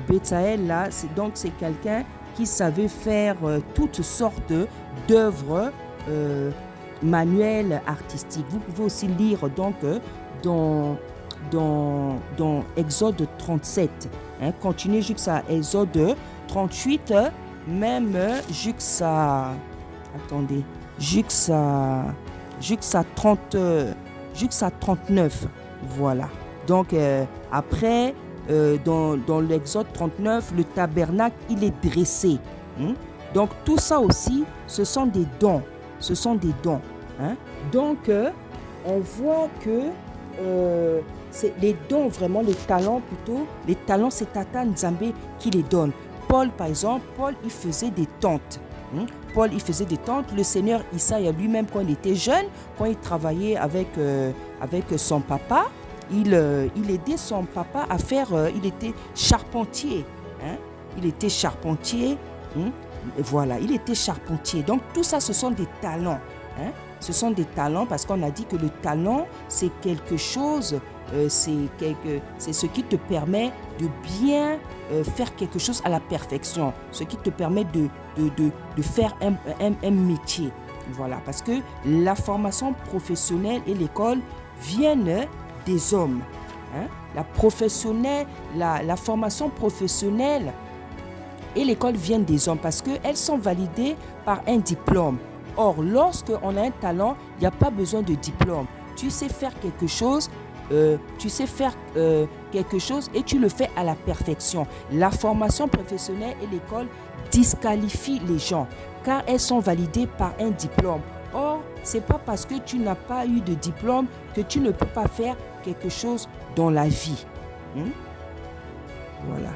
Bétzalel là, c'est quelqu'un qui savait faire toutes sortes d'œuvres manuelles artistiques. Vous pouvez aussi lire donc dans Exode 37, hein, continuez jusqu'à Exode 38, même jusqu'à 39, voilà. Donc après, dans l'Exode 39, le tabernacle, il est dressé. Hein? Donc tout ça aussi, ce sont des dons. Hein? Donc on voit que c'est les dons, vraiment les talents plutôt. Les talents, c'est Tata Nzambe qui les donne. Paul, par exemple, il faisait des tentes. Paul, il faisait des tentes. Le Seigneur Isaïe lui-même, quand il était jeune, quand il travaillait avec son papa, il aidait son papa à faire... il était charpentier. Hein? Il était charpentier. Voilà, il était charpentier. Donc, tout ça, ce sont des talents. Hein? Ce sont des talents parce qu'on a dit que le talent, c'est quelque chose... c'est ce qui te permet de bien faire quelque chose à la perfection, ce qui te permet de faire un métier. Voilà, parce que la formation professionnelle et l'école viennent des hommes. Hein? La formation professionnelle et l'école viennent des hommes parce qu'elles sont validées par un diplôme. Or, lorsqu'on a un talent, il n'y a pas besoin de diplôme. Tu sais faire quelque chose, et tu le fais à la perfection. La formation professionnelle et l'école disqualifient les gens car elles sont validées par un diplôme. Or, ce n'est pas parce que tu n'as pas eu de diplôme que tu ne peux pas faire quelque chose dans la vie. Voilà.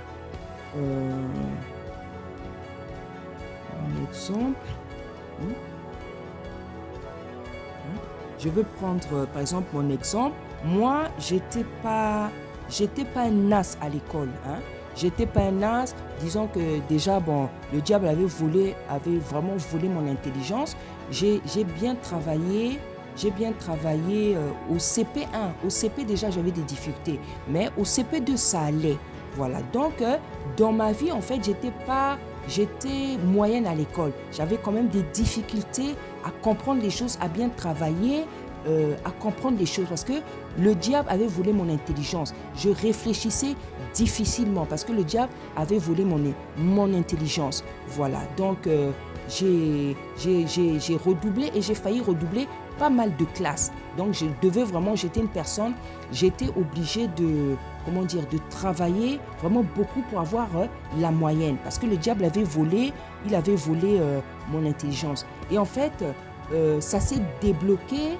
Un exemple. Je veux prendre par exemple mon exemple. Moi, j'étais pas un as à l'école. Hein. J'étais pas un as. Disons que déjà, le diable avait vraiment volé mon intelligence. J'ai bien travaillé au CP1. Au CP déjà, j'avais des difficultés. Mais au CP2, ça allait. Voilà. Donc, dans ma vie, en fait, j'étais moyenne à l'école. J'avais quand même des difficultés à comprendre les choses, à bien travailler, à comprendre les choses parce que le diable avait volé mon intelligence. Je réfléchissais difficilement parce que le diable avait volé mon intelligence. Voilà, donc j'ai redoublé et j'ai failli redoubler pas mal de classes. Donc j'étais obligée de travailler vraiment beaucoup pour avoir la moyenne parce que le diable avait volé mon intelligence. Et en fait, ça s'est débloqué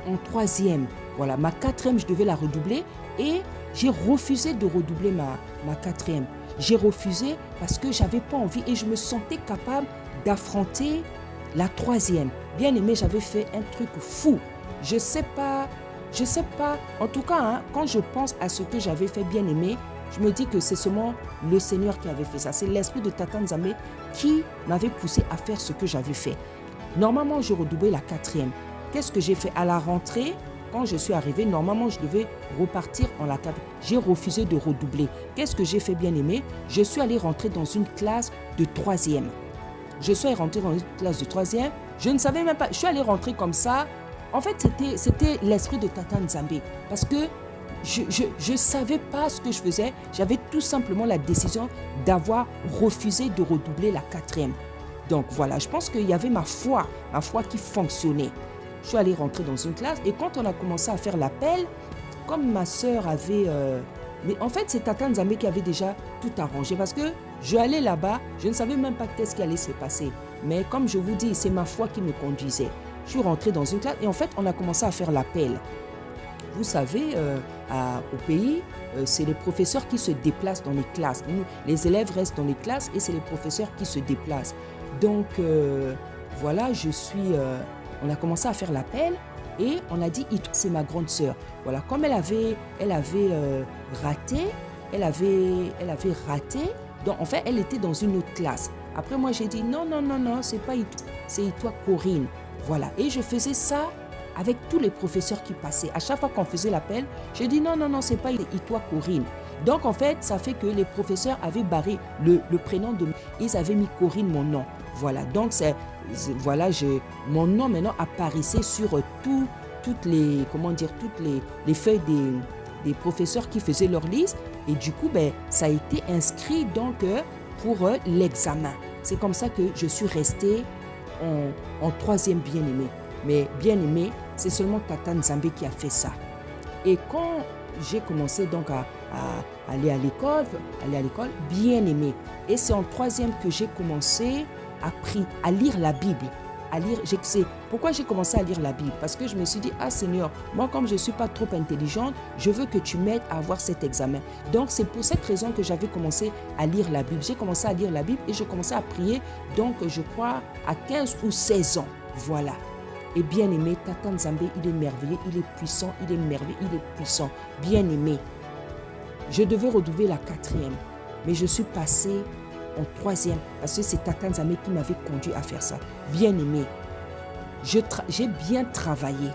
en 3e. Voilà, ma 4e, je devais la redoubler et j'ai refusé de redoubler ma 4e. J'ai refusé parce que j'avais pas envie et je me sentais capable d'affronter la 3e. Bien aimé, j'avais fait un truc fou. je sais pas. En tout cas, hein, quand je pense à ce que j'avais fait, bien aimé, je me dis que c'est seulement le Seigneur qui avait fait ça. C'est l'esprit de Tata Nzambe qui m'avait poussé à faire ce que j'avais fait. Normalement, je redoublais la 4e. Qu'est-ce que j'ai fait à la rentrée? Quand je suis arrivée, normalement, je devais repartir en la 4e. J'ai refusé de redoubler. Qu'est-ce que j'ai fait, bien aimé? Je suis allée rentrer dans une classe de 3e. Je suis allée rentrer dans une classe de 3e. Je ne savais même pas. Je suis allée rentrer comme ça. En fait, c'était l'esprit de Tata Nzambe. Parce que je ne savais pas ce que je faisais. J'avais tout simplement la décision d'avoir refusé de redoubler la 4e. Donc voilà, je pense qu'il y avait ma foi qui fonctionnait. Je suis allée rentrer dans une classe et quand on a commencé à faire l'appel, comme ma sœur avait... mais en fait, c'est Tata Nzambe qui avait déjà tout arrangé parce que je allais là-bas, je ne savais même pas qu'est-ce qui allait se passer. Mais comme je vous dis, c'est ma foi qui me conduisait. Je suis rentrée dans une classe et en fait, on a commencé à faire l'appel. Vous savez, au pays, c'est les professeurs qui se déplacent dans les classes. Nous, les élèves restent dans les classes et c'est les professeurs qui se déplacent. Donc, voilà, on a commencé à faire l'appel et on a dit, c'est ma grande sœur. Voilà, comme elle avait raté, donc en fait, elle était dans une autre classe. Après, moi, j'ai dit, non, c'est pas Itoa, c'est Itoa Corinne. Voilà, et je faisais ça avec tous les professeurs qui passaient. À chaque fois qu'on faisait l'appel, j'ai dit, non, c'est pas Itoa Corinne. Donc, en fait, ça fait que les professeurs avaient barré le prénom de... Ils avaient mis Corinne, mon nom. Voilà, donc, mon nom maintenant apparaissait sur toutes les feuilles des professeurs qui faisaient leur liste. Et du coup, ça a été inscrit donc, pour l'examen. C'est comme ça que je suis restée en 3e bien-aimé. Mais bien-aimé, c'est seulement Tata Nzambe qui a fait ça. Et quand j'ai commencé donc à aller à l'école, bien-aimé. Et c'est en 3e que j'ai commencé à lire la Bible. Pourquoi j'ai commencé à lire la Bible? Parce que je me suis dit, Seigneur, moi comme je ne suis pas trop intelligente, je veux que tu m'aides à avoir cet examen. Donc c'est pour cette raison que j'avais commencé à lire la Bible. J'ai commencé à lire la Bible et je commençais à prier, donc je crois à 15 ou 16 ans. Voilà. Et bien aimé, Tata Nzambe, il est merveilleux, il est puissant, il est merveilleux, il est puissant. Bien aimé. Je devais redoubler la 4e, mais je suis passée en 3e parce que c'est Tata Nzambe qui m'avait conduit à faire ça. Bien aimé. J'ai bien travaillé.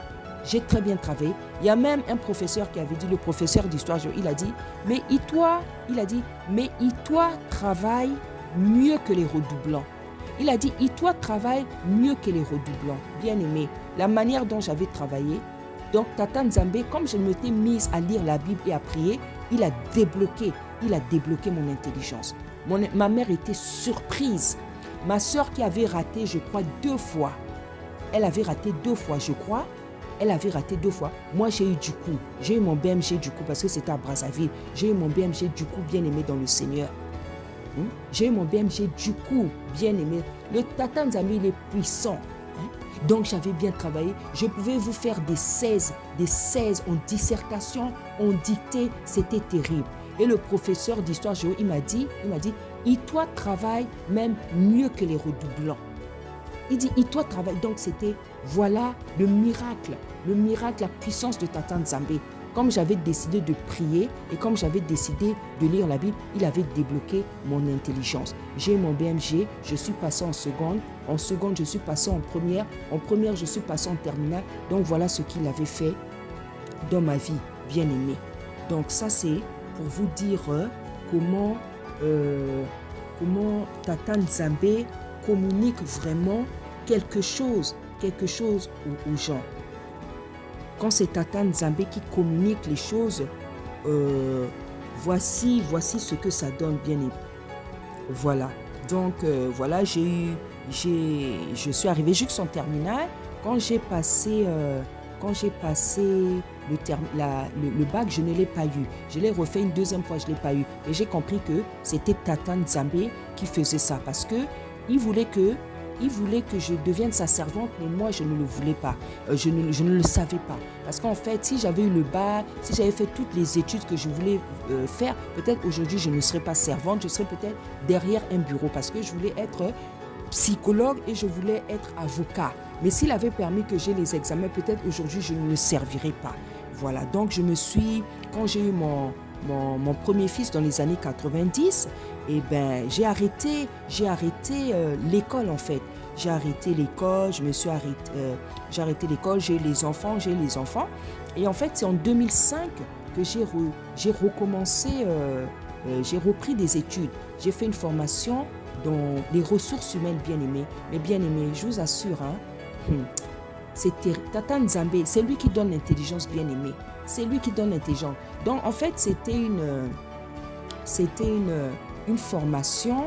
J'ai très bien travaillé. Il y a même un professeur qui avait dit, le professeur d'histoire, il a dit, mais Itoa travaille mieux que les redoublants. Il a dit, Itoa travaille mieux que les redoublants. Bien aimé, la manière dont j'avais travaillé. Donc, Tata Nzambe, comme je m'étais mise à lire la Bible et à prier, il a débloqué mon intelligence. Ma mère était surprise. Ma soeur qui avait raté, je crois, 2 fois. Elle avait raté 2 fois, je crois. Elle avait raté 2 fois. Moi, j'ai eu du coup. J'ai eu mon BMG du coup parce que c'était à Brazzaville. J'ai eu mon BMG du coup bien aimé dans le Seigneur. J'ai eu mon BMG du coup bien aimé. Le Tata Nzambe, il est puissant. Donc, j'avais bien travaillé. Je pouvais vous faire des 16 en dissertation, en dictée. C'était terrible. Et le professeur d'histoire géo, il m'a dit, Itoa travaille même mieux que les redoublants. Il dit, Itoa travaille. Donc, c'était, voilà, le miracle, la puissance de Tata Nzambe. Comme j'avais décidé de prier et comme j'avais décidé de lire la Bible, il avait débloqué mon intelligence. J'ai mon BMG, je suis passé en seconde. En seconde, je suis passé en première. En première, je suis passé en terminale. Donc, voilà ce qu'il avait fait dans ma vie, bien aimée. Donc, ça, c'est pour vous dire comment Tata Nzambe communique vraiment quelque chose aux gens. Quand c'est Tata Nzambe qui communique les choses, voici ce que ça donne, bien aimé. Voilà. Donc, voilà, je suis arrivée jusqu'en terminale. Quand j'ai passé le bac, je ne l'ai pas eu. Je l'ai refait une 2e fois, je ne l'ai pas eu. Et j'ai compris que c'était Tata Nzambe qui faisait ça parce que il voulait que je devienne sa servante, mais moi, je ne le voulais pas. Je ne le savais pas. Parce qu'en fait, si j'avais eu le bac, si j'avais fait toutes les études que je voulais faire, peut-être aujourd'hui, je ne serais pas servante, je serais peut-être derrière un bureau parce que je voulais être psychologue et je voulais être avocat. Mais s'il avait permis que j'ai les examens, peut-être aujourd'hui, je ne me servirais pas. Voilà, donc quand j'ai eu mon premier fils dans les années 90, eh ben, j'ai arrêté l'école en fait. J'ai arrêté l'école, j'ai arrêté l'école, j'ai les enfants. Et en fait, c'est en 2005 que j'ai recommencé, j'ai repris des études. J'ai fait une formation dans les ressources humaines, bien-aimés. Mais bien-aimés, je vous assure, Tata Nzambe, c'est lui qui donne l'intelligence, bien-aimé. C'est lui qui donne l'intelligence. Donc, en fait, c'était une formation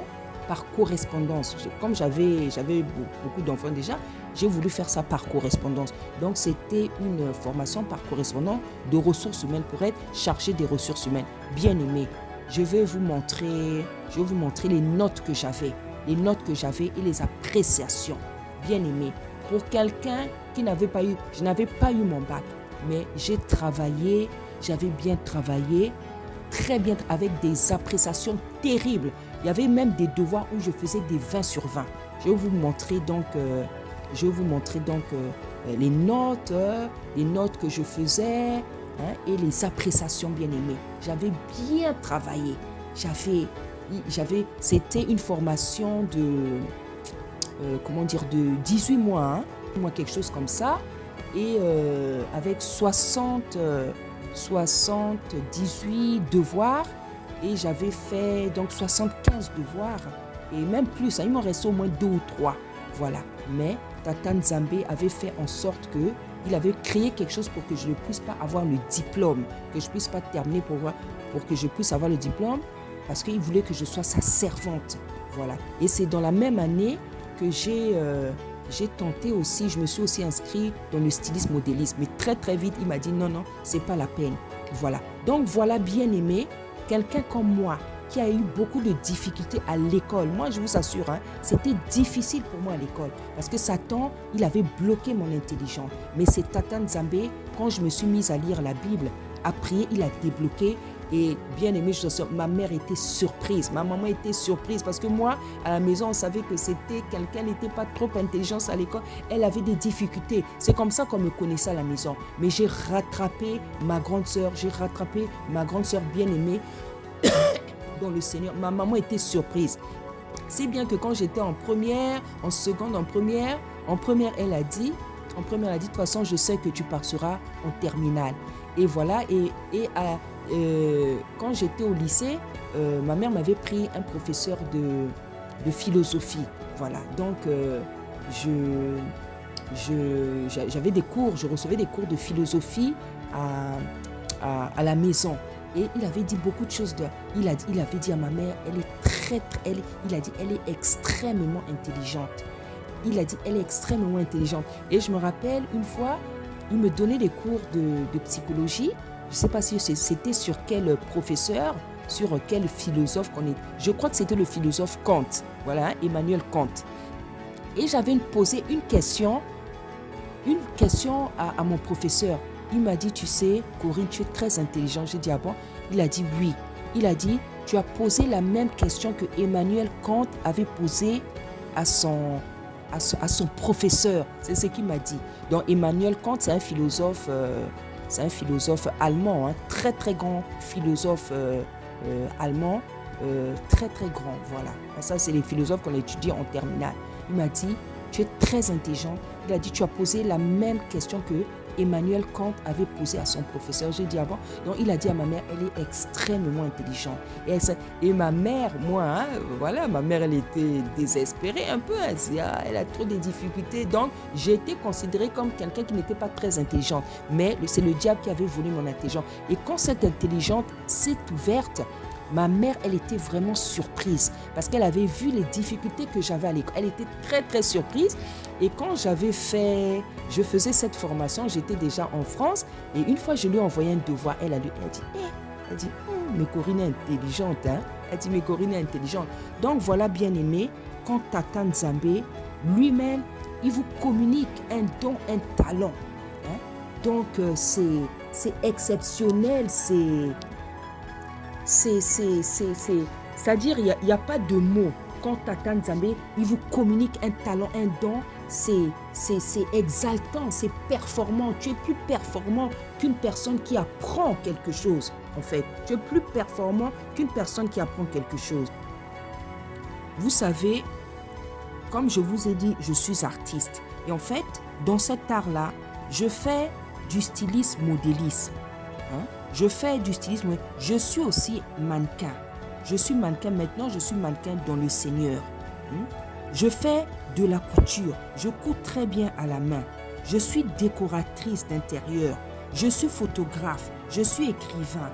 par correspondance. Comme j'avais beaucoup d'enfants déjà, j'ai voulu faire ça par correspondance. Donc, c'était une formation par correspondance de ressources humaines pour être chargé des ressources humaines. Bien-aimé, je vais vous montrer les notes que j'avais et les appréciations. Bien-aimé, pour quelqu'un qui n'avait pas eu, je n'avais pas eu mon bac, mais j'avais bien travaillé, très bien, avec des appréciations terribles. Il y avait même des devoirs où je faisais des 20 sur 20. Je vais vous montrer donc, les notes que je faisais, et les appréciations, bien aimées. J'avais bien travaillé. C'était une formation de 18 mois, quelque chose comme ça, et avec 78 devoirs, et j'avais fait donc 75 devoirs, et même plus, il m'en restait au moins 2 ou 3, voilà. Mais Tata Nzambe avait fait en sorte il avait créé quelque chose pour que je ne puisse pas avoir le diplôme, que je ne puisse pas terminer pour que je puisse avoir le diplôme, parce qu'il voulait que je sois sa servante, voilà. Et c'est dans la même année que j'ai tenté aussi, je me suis aussi inscrit dans le stylisme modélisme, mais très très vite il m'a dit non, c'est pas la peine, voilà. Donc voilà, bien aimé, quelqu'un comme moi qui a eu beaucoup de difficultés à l'école. Moi, je vous assure, c'était difficile pour moi à l'école parce que Satan, il avait bloqué mon intelligence. Mais c'est Tata Nzambe, quand je me suis mise à lire la Bible, à prier, il a débloqué. Et bien aimé, je vous assure, ma mère était surprise, ma maman était surprise parce que moi, à la maison, on savait que c'était quelqu'un n'était pas trop intelligent à l'école. Elle avait des difficultés. C'est comme ça qu'on me connaissait à la maison. Mais j'ai rattrapé ma grande sœur bien aimée dans le Seigneur. Ma maman était surprise. C'est bien que quand j'étais en première, en seconde, en première, elle a dit, de toute façon, je sais que tu passeras en terminale. Et voilà, quand j'étais au lycée, ma mère m'avait pris un professeur de philosophie. Voilà, donc j'avais des cours, je recevais des cours de philosophie à la maison. Et il avait dit beaucoup de choses. Il avait dit à ma mère, elle est extrêmement intelligente. Il a dit, elle est extrêmement intelligente. Et je me rappelle, une fois, il me donnait des cours de psychologie. Je ne sais pas si c'était sur quel professeur, sur quel philosophe qu'on est. Je crois que c'était le philosophe Kant. Voilà, Emmanuel Kant. Et j'avais posé une question à mon professeur. Il m'a dit, tu sais, Corinne, tu es très intelligente. J'ai dit, ah bon? Il a dit oui. Il a dit, tu as posé la même question que Emmanuel Kant avait posée à son professeur. C'est ce qu'il m'a dit. Donc Emmanuel Kant, c'est un philosophe allemand, très très grand philosophe allemand, très très grand, voilà. Ça, c'est les philosophes qu'on étudie en terminale. Il m'a dit, tu es très intelligent. Il a dit, tu as posé la même question que Emmanuel Kant avait posé à son professeur. J'ai dit avant. Donc il a dit à ma mère, elle est extrêmement intelligente. Et ma mère, moi, voilà, ma mère, elle était désespérée un peu. Elle a trop de difficultés. Donc j'ai été considérée comme quelqu'un qui n'était pas très intelligente. Mais c'est le diable qui avait volé mon intelligence. Et quand cette intelligence s'est ouverte, ma mère, elle était vraiment surprise parce qu'elle avait vu les difficultés que j'avais à l'école. Elle était très, très surprise. Et quand je faisais cette formation, j'étais déjà en France. Et une fois, je lui ai envoyé un devoir. Elle dit, mais Corinne est intelligente. Elle dit, mais Corinne est intelligente. Donc voilà, bien aimé, quand Tata Nzambe, lui-même, il vous communique un don, un talent. Donc c'est exceptionnel, c'est-à-dire, il n'y a pas de mots. quand Tata Nzambe, il vous communique un talent, un don, c'est exaltant, c'est performant. Tu es plus performant qu'une personne qui apprend quelque chose, en fait. Tu es plus performant qu'une personne qui apprend quelque chose. Vous savez, comme je vous ai dit, je suis artiste. Et en fait, dans cet art-là, je fais du stylisme modélisme. Je fais du stylisme. Je suis aussi mannequin. Je suis mannequin maintenant, je suis mannequin dans le Seigneur. Je fais de la couture. Je couds très bien à la main. Je suis décoratrice d'intérieur. Je suis photographe. Je suis écrivain.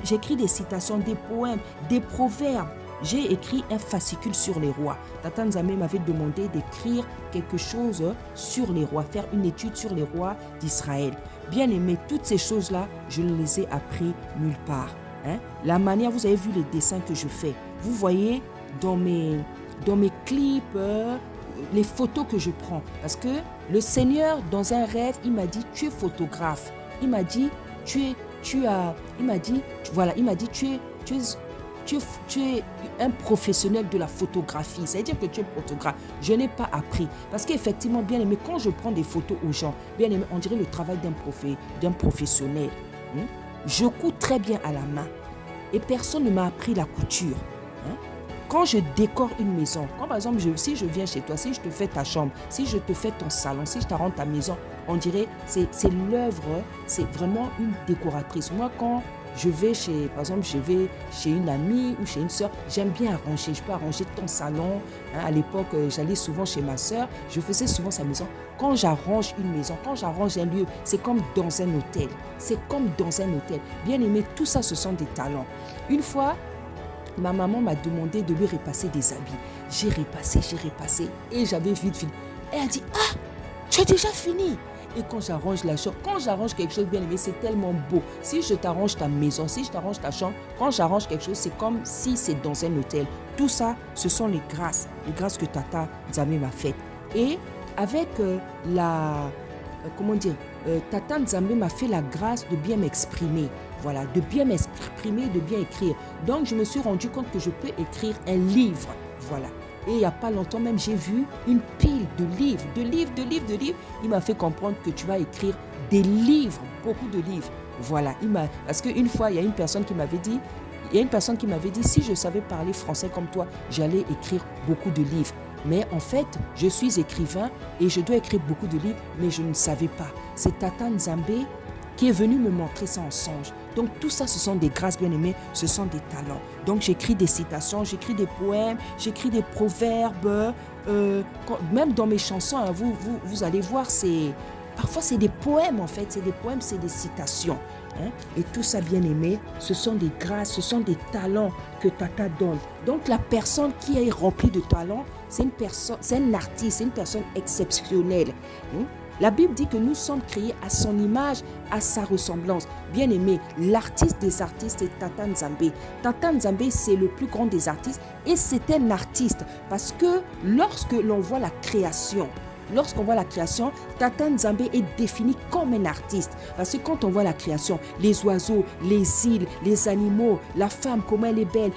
J'écris des citations, des poèmes, des proverbes. J'ai écrit un fascicule sur les rois. Tata Nzambe m'avait demandé d'écrire quelque chose sur les rois, faire une étude sur les rois d'Israël. Bien aimé, toutes ces choses-là, je ne les ai appris nulle part. La manière, vous avez vu les dessins que je fais. Vous voyez dans mes clips, les photos que je prends. Parce que le Seigneur, dans un rêve, il m'a dit, tu es photographe. Il m'a dit, tu es un professionnel de la photographie. C'est-à-dire que tu es photographe. Je n'ai pas appris. Parce qu'effectivement, bien aimé, quand je prends des photos aux gens, bien aimé, on dirait le travail d'un professionnel. Je couds très bien à la main. Et personne ne m'a appris la couture. Quand je décore une maison, quand par exemple, si je viens chez toi, si je te fais ta chambre, si je te fais ton salon, si je t'arrange ta maison, on dirait c'est l'œuvre, c'est vraiment une décoratrice. Moi, quand je vais chez une amie ou chez une soeur, j'aime bien arranger. Je peux arranger ton salon. À l'époque, j'allais souvent chez ma soeur. Je faisais souvent sa maison. Quand j'arrange une maison, quand j'arrange un lieu, c'est comme dans un hôtel. C'est comme dans un hôtel. Bien aimé, tout ça, ce sont des talents. Une fois, ma maman m'a demandé de lui repasser des habits. J'ai repassé et j'avais vite. Elle a dit, ah, tu as déjà fini. Et quand j'arrange la chambre, quand j'arrange quelque chose, bien aimé, c'est tellement beau. Si je t'arrange ta maison, si je t'arrange ta chambre, quand j'arrange quelque chose, c'est comme si c'est dans un hôtel. Tout ça, ce sont les grâces que Tata Nzambe m'a faites. Et avec Tata Nzambe m'a fait la grâce de bien m'exprimer. Voilà, de bien m'exprimer, de bien écrire. Donc, je me suis rendu compte que je peux écrire un livre. Voilà. Et il n'y a pas longtemps même, j'ai vu une pile de livres. Il m'a fait comprendre que tu vas écrire des livres, beaucoup de livres. Voilà, parce qu'une fois, il y a une personne qui m'avait dit, si je savais parler français comme toi, j'allais écrire beaucoup de livres. Mais en fait, je suis écrivain et je dois écrire beaucoup de livres, mais je ne savais pas. C'est Tata Nzambe qui est venu me montrer ça en songe. Donc tout ça, ce sont des grâces bien-aimées, ce sont des talents. Donc j'écris des citations, j'écris des poèmes, j'écris des proverbes. Même dans mes chansons, hein, vous allez voir, parfois c'est des poèmes en fait, c'est des citations. Et tout ça bien-aimé, ce sont des grâces, ce sont des talents que Tata donne. Donc la personne qui est remplie de talents, c'est un artiste, c'est une personne exceptionnelle. La Bible dit que nous sommes créés à son image, à sa ressemblance. Bien aimé, l'artiste des artistes est Tata Nzambe. Tata Nzambe, c'est le plus grand des artistes et c'est un artiste parce que lorsque l'on voit la création, Tata Nzambe est défini comme un artiste. Parce que quand on voit la création, les oiseaux, les îles, les animaux, la femme, comment elle est belle,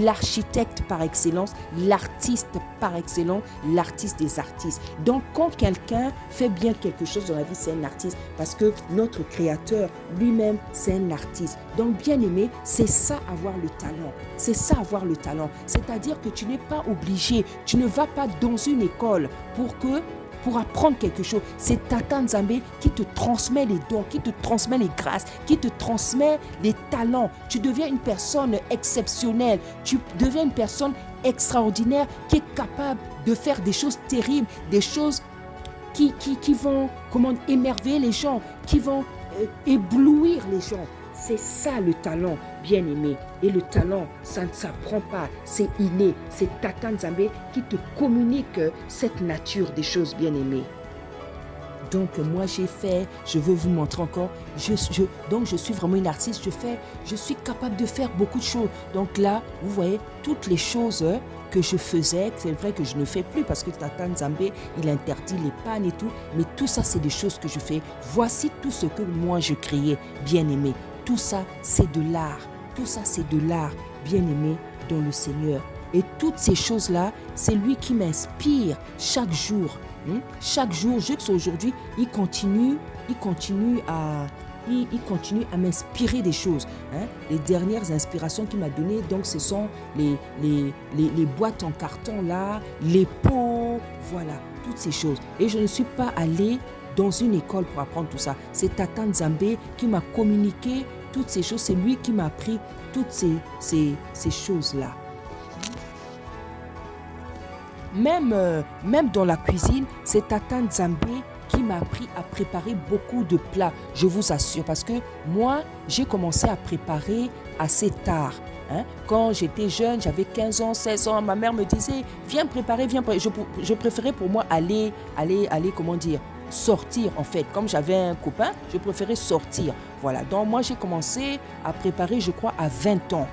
l'architecte par excellence, l'artiste par excellence, l'artiste des artistes. Donc quand quelqu'un fait bien quelque chose dans la vie, c'est un artiste. Parce que notre créateur lui-même, c'est un artiste. Donc bien aimé, c'est ça avoir le talent. C'est ça avoir le talent. C'est-à-dire que tu n'es pas obligé, tu ne vas pas dans une école pour apprendre quelque chose. C'est Tata Nzambe qui te transmet les dons, qui te transmet les grâces, qui te transmet les talents. Tu deviens une personne exceptionnelle. Tu deviens une personne extraordinaire qui est capable de faire des choses terribles, des choses qui vont émerveiller les gens, qui vont éblouir les gens. C'est ça le talent, bien aimé. Et le talent, ça ne s'apprend pas, c'est inné. C'est Tata Nzambe qui te communique cette nature des choses, bien aimées. Donc moi je veux vous montrer encore, donc je suis vraiment une artiste, je suis capable de faire beaucoup de choses. Donc là, vous voyez, toutes les choses que je faisais, c'est vrai que je ne fais plus parce que Tata Nzambe, il interdit les pannes et tout, mais tout ça c'est des choses que je fais. Voici tout ce que moi je créais, bien aimé. Tout ça c'est de l'art, bien aimé dans le Seigneur. Et toutes ces choses-là, c'est lui qui m'inspire chaque jour. Chaque jour, jusqu'à aujourd'hui, il continue à m'inspirer des choses. Les dernières inspirations qu'il m'a données, donc ce sont les boîtes en carton là, les pots, voilà, toutes ces choses. Et je ne suis pas allée dans une école pour apprendre tout ça. C'est Tata Nzambe qui m'a communiqué toutes ces choses. C'est lui qui m'a appris toutes ces choses-là. Même dans la cuisine, c'est Tata Nzambe qui m'a appris à préparer beaucoup de plats, je vous assure. Parce que moi, j'ai commencé à préparer assez tard. Quand j'étais jeune, j'avais 15 ans, 16 ans, ma mère me disait, viens préparer. Je préférais pour moi aller, comment dire, sortir en fait. Comme j'avais un copain, je préférais sortir. Voilà, donc moi j'ai commencé à préparer, je crois, à 20 ans.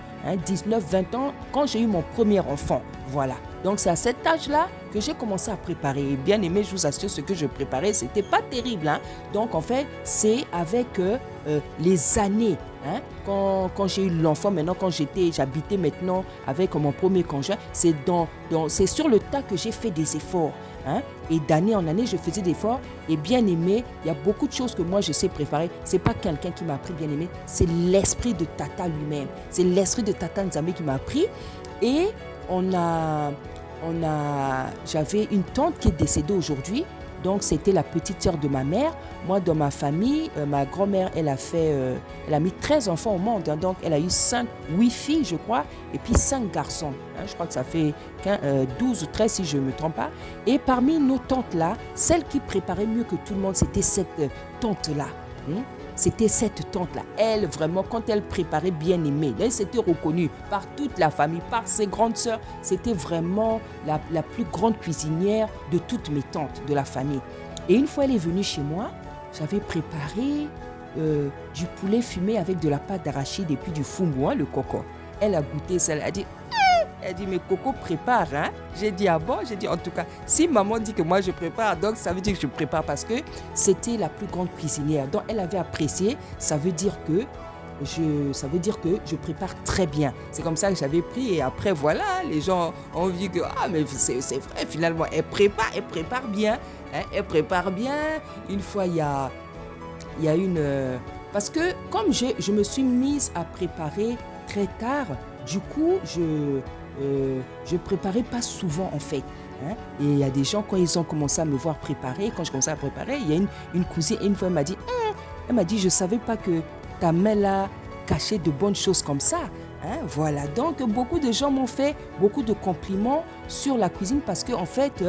19, 20 ans, quand j'ai eu mon premier enfant. Voilà. Donc c'est à cet âge-là que j'ai commencé à préparer. Et bien aimé, je vous assure, ce que je préparais, c'était pas terrible. Donc en fait, c'est avec les années. Quand j'ai eu l'enfant, maintenant, quand j'habitais maintenant avec mon premier conjoint, c'est sur le tas que j'ai fait des efforts. Et d'année en année, je faisais des efforts. Et bien aimé, il y a beaucoup de choses que moi je sais préparer. C'est pas quelqu'un qui m'a appris, bien aimé, c'est l'esprit de Tata lui-même. C'est l'esprit de Tata Nzambe qui m'a appris. Et j'avais une tante qui est décédée aujourd'hui. Donc, c'était la petite sœur de ma mère. Moi, dans ma famille, ma grand-mère, elle a mis 13 enfants au monde. Donc, elle a eu 8 filles, je crois, et puis 5 garçons. Je crois que ça fait 12 ou 13, si je ne me trompe pas. Et parmi nos tantes-là, celle qui préparait mieux que tout le monde, c'était cette tante-là. C'était cette tante-là. Elle, vraiment, quand elle préparait, bien aimée, elle s'était reconnue par toute la famille, par ses grandes sœurs. C'était vraiment la plus grande cuisinière de toutes mes tantes de la famille. Et une fois, elle est venue chez moi, j'avais préparé du poulet fumé avec de la pâte d'arachide et puis du fungo, le coco. Elle a goûté ça, elle a dit... Elle dit, mais Coco prépare, J'ai dit, ah bon? J'ai dit, en tout cas, si maman dit que moi je prépare, donc ça veut dire que je prépare parce que c'était la plus grande cuisinière. Donc elle avait apprécié, ça veut dire que je prépare très bien. C'est comme ça que j'avais pris et après, voilà, les gens ont vu que, mais c'est vrai, finalement, elle prépare bien. Elle prépare bien. Une fois, il y a une... parce que comme je me suis mise à préparer très tard, du coup, je préparais pas souvent en fait. Et il y a des gens, quand ils ont commencé à me voir préparer, quand je commençais à préparer, il y a une cousine, une fois, elle m'a dit, je savais pas que ta main là cachait de bonnes choses comme ça. Voilà, donc beaucoup de gens m'ont fait beaucoup de compliments sur la cuisine parce qu'en fait,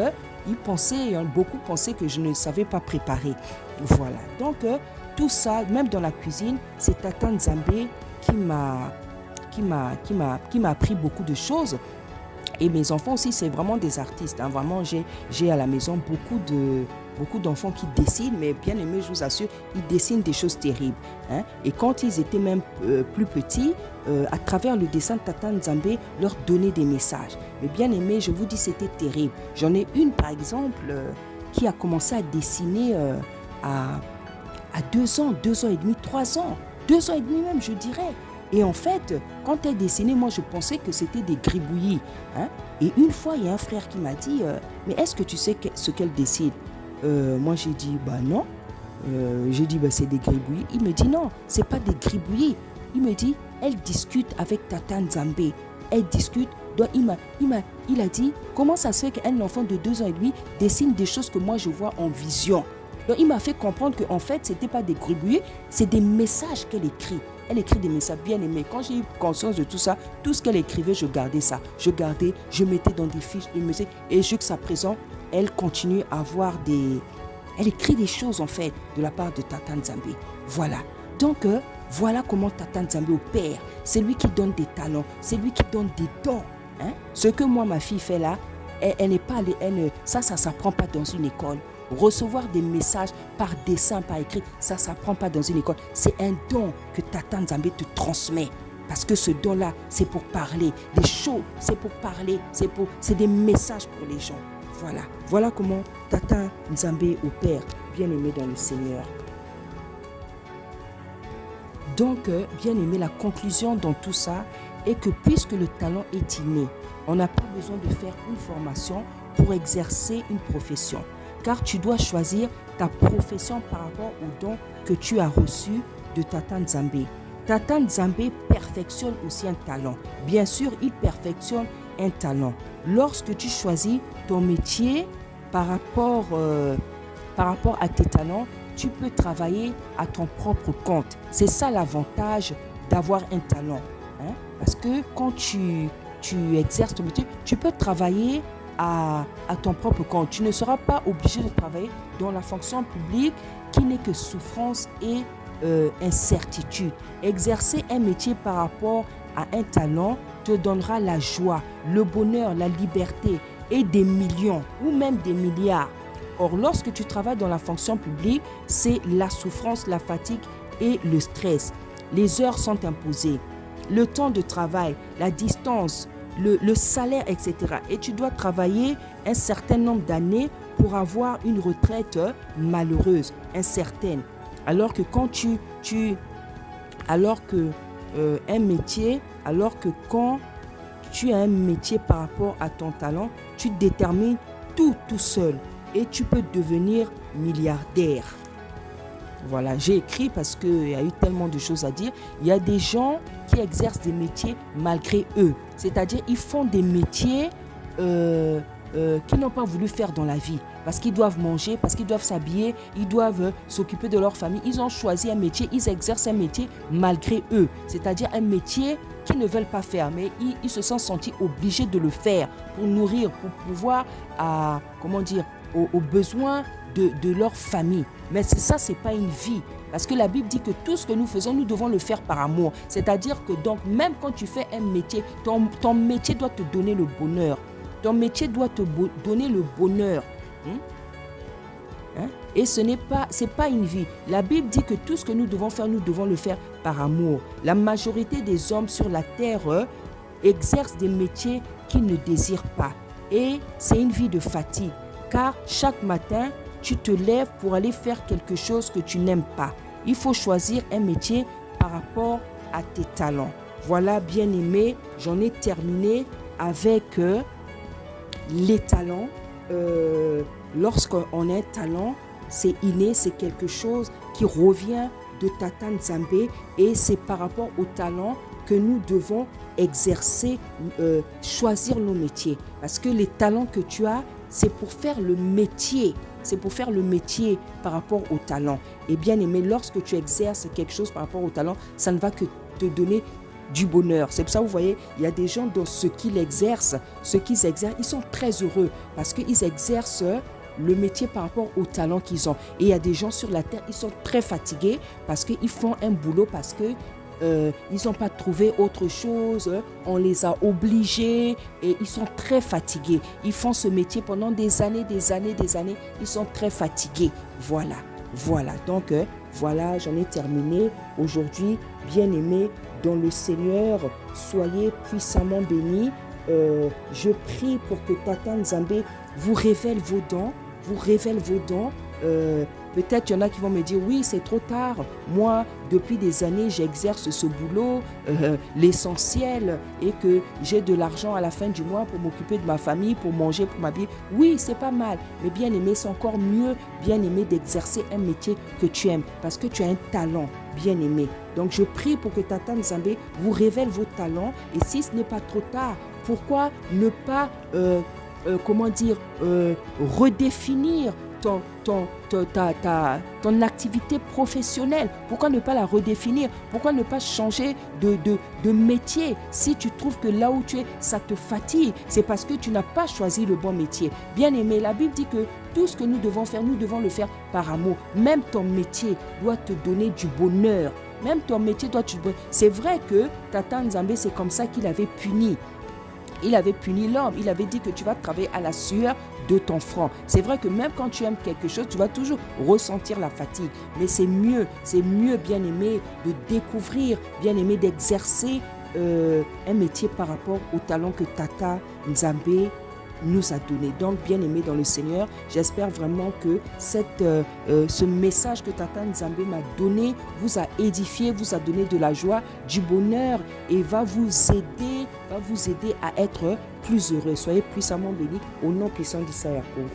beaucoup pensaient que je ne savais pas préparer. Voilà, donc tout ça, même dans la cuisine, c'est Tata Nzambe qui m'a appris beaucoup de choses. Et mes enfants aussi, c'est vraiment des artistes. Vraiment, j'ai à la maison beaucoup d'enfants qui dessinent, mais bien aimé, je vous assure, ils dessinent des choses terribles. Et quand ils étaient même plus petits, à travers le dessin, Tata Nzambe leur donnait des messages. Mais bien aimé, je vous dis, c'était terrible. J'en ai une, par exemple, qui a commencé à dessiner à 2 ans, 2 ans et demi, 3 ans. 2 ans et demi même, je dirais. Et en fait, quand elle dessinait, moi, je pensais que c'était des gribouillis. Et une fois, il y a un frère qui m'a dit, mais est-ce que tu sais ce qu'elle dessine? Moi, j'ai dit, non. J'ai dit, c'est des gribouillis. Il me dit, non, c'est pas des gribouillis. Il me dit, elle discute avec Tata Nzambe. Elle discute. Donc, il a dit, comment ça se fait qu'un enfant de 2 ans et demi dessine des choses que moi, je vois en vision? Donc, il m'a fait comprendre qu'en fait, ce n'était pas des gribouillis, c'est des messages qu'elle écrit. Elle écrit des messages bien aimés. Quand j'ai eu conscience de tout ça, tout ce qu'elle écrivait, je gardais ça. Je mettais dans des fiches de messages. Et jusqu'à présent, elle continue à avoir Elle écrit des choses, en fait, de la part de Tata Nzambe. Voilà. Donc, voilà comment Tata Nzambe opère. C'est lui qui donne des talents. C'est lui qui donne des dons. Ce que moi, ma fille fait là, elle n'est pas allée... Ça ne s'apprend pas dans une école. Recevoir des messages par dessin, par écrit, ça ne s'apprend pas dans une école. C'est un don que Tata Nzambe te transmet. Parce que ce don-là, c'est pour parler. Des choses, c'est pour parler. C'est des messages pour les gens. Voilà. Voilà comment Tata Nzambe opère, bien aimé dans le Seigneur. Donc, bien aimé, la conclusion dans tout ça et que puisque le talent est inné, on n'a pas besoin de faire une formation pour exercer une profession. Car tu dois choisir ta profession par rapport au don que tu as reçu de Tata Nzambe. Tata Nzambe perfectionne aussi un talent. Bien sûr, il perfectionne un talent. Lorsque tu choisis ton métier par rapport à tes talents, tu peux travailler à ton propre compte. C'est ça l'avantage d'avoir un talent. Parce que quand tu exerces ton métier, tu peux travailler à ton propre compte. Tu ne seras pas obligé de travailler dans la fonction publique qui n'est que souffrance et incertitude. Exercer un métier par rapport à un talent te donnera la joie, le bonheur, la liberté et des millions ou même des milliards. Or, lorsque tu travailles dans la fonction publique, c'est la souffrance, la fatigue et le stress. Les heures sont imposées, le temps de travail, la distance, le salaire, etc. Et tu dois travailler un certain nombre d'années pour avoir une retraite malheureuse, incertaine. Alors que quand quand tu as un métier par rapport à ton talent, tu détermines tout seul et tu peux devenir milliardaire. Voilà, j'ai écrit parce qu'il y a eu tellement de choses à dire. Il y a des gens qui exercent des métiers malgré eux. C'est-à-dire, ils font des métiers qu'ils n'ont pas voulu faire dans la vie. Parce qu'ils doivent manger, parce qu'ils doivent s'habiller, ils doivent s'occuper de leur famille. Ils ont choisi un métier, ils exercent un métier malgré eux. C'est-à-dire un métier qu'ils ne veulent pas faire, mais ils se sont sentis obligés de le faire pour nourrir, pour pouvoir aux besoins de leur famille. Mais c'est pas une vie. Parce que la Bible dit que tout ce que nous faisons, nous devons le faire par amour. C'est-à-dire que donc, même quand tu fais un métier, ton métier doit te donner le bonheur. Ton métier doit te donner le bonheur. Et c'est pas une vie. La Bible dit que tout ce que nous devons faire, nous devons le faire par amour. La majorité des hommes sur la terre exercent des métiers qu'ils ne désirent pas. Et c'est une vie de fatigue. Car chaque matin, tu te lèves pour aller faire quelque chose que tu n'aimes pas. Il faut choisir un métier par rapport à tes talents. Voilà, bien-aimés, j'en ai terminé avec les talents. Lorsqu'on a un talent, c'est inné, c'est quelque chose qui revient de Tata Nzambe et c'est par rapport au talent que nous devons exercer, choisir nos métiers. Parce que les talents que tu as, c'est pour faire le métier. C'est pour faire le métier par rapport au talent. Et bien aimé, lorsque tu exerces quelque chose par rapport au talent, ça ne va que te donner du bonheur. C'est pour ça, vous voyez, il y a des gens dans ce qu'ils exercent, ils sont très heureux parce qu'ils exercent le métier par rapport au talent qu'ils ont. Et il y a des gens sur la terre, ils sont très fatigués parce qu'ils font un boulot parce que ils n'ont pas trouvé autre chose, on les a obligés et ils sont très fatigués. Ils font ce métier pendant des années, ils sont très fatigués. Voilà. Donc, voilà, j'en ai terminé aujourd'hui. Bien-aimés dans le Seigneur, soyez puissamment bénis. Je prie pour que Tata Nzambe vous révèle vos dons. Peut-être il y en a qui vont me dire oui, c'est trop tard. Moi, depuis des années, j'exerce ce boulot, l'essentiel est que j'ai de l'argent à la fin du mois pour m'occuper de ma famille, pour manger, pour m'habiller. Oui, c'est pas mal. Mais bien aimé, c'est encore mieux, bien aimé, d'exercer un métier que tu aimes parce que tu as un talent, bien aimé. Donc, je prie pour que Tata Nzambe vous révèle vos talents. Et si ce n'est pas trop tard, pourquoi ne pas, redéfinir ton activité professionnelle? Pourquoi ne pas la redéfinir? Pourquoi ne pas changer de métier? Si tu trouves que là où tu es, ça te fatigue, c'est parce que tu n'as pas choisi le bon métier. Bien aimé, la Bible dit que tout ce que nous devons faire, nous devons le faire par amour. Même ton métier doit te donner du bonheur. Même ton métier doit te donner. C'est vrai que Tata Nzambe, c'est comme ça qu'il avait puni. Il avait puni l'homme. Il avait dit que tu vas travailler à la sueur de ton front. C'est vrai que même quand tu aimes quelque chose, tu vas toujours ressentir la fatigue. Mais c'est mieux, bien aimé, de découvrir, bien aimé, d'exercer un métier par rapport au talent que Tata Nzambe nous a donné. Donc, bien aimé dans le Seigneur, j'espère vraiment que ce message que Tata Nzambe m'a donné vous a édifié, vous a donné de la joie, du bonheur et va vous aider à être plus heureux. Soyez puissamment bénis au nom puissant d'Issa Yacoub.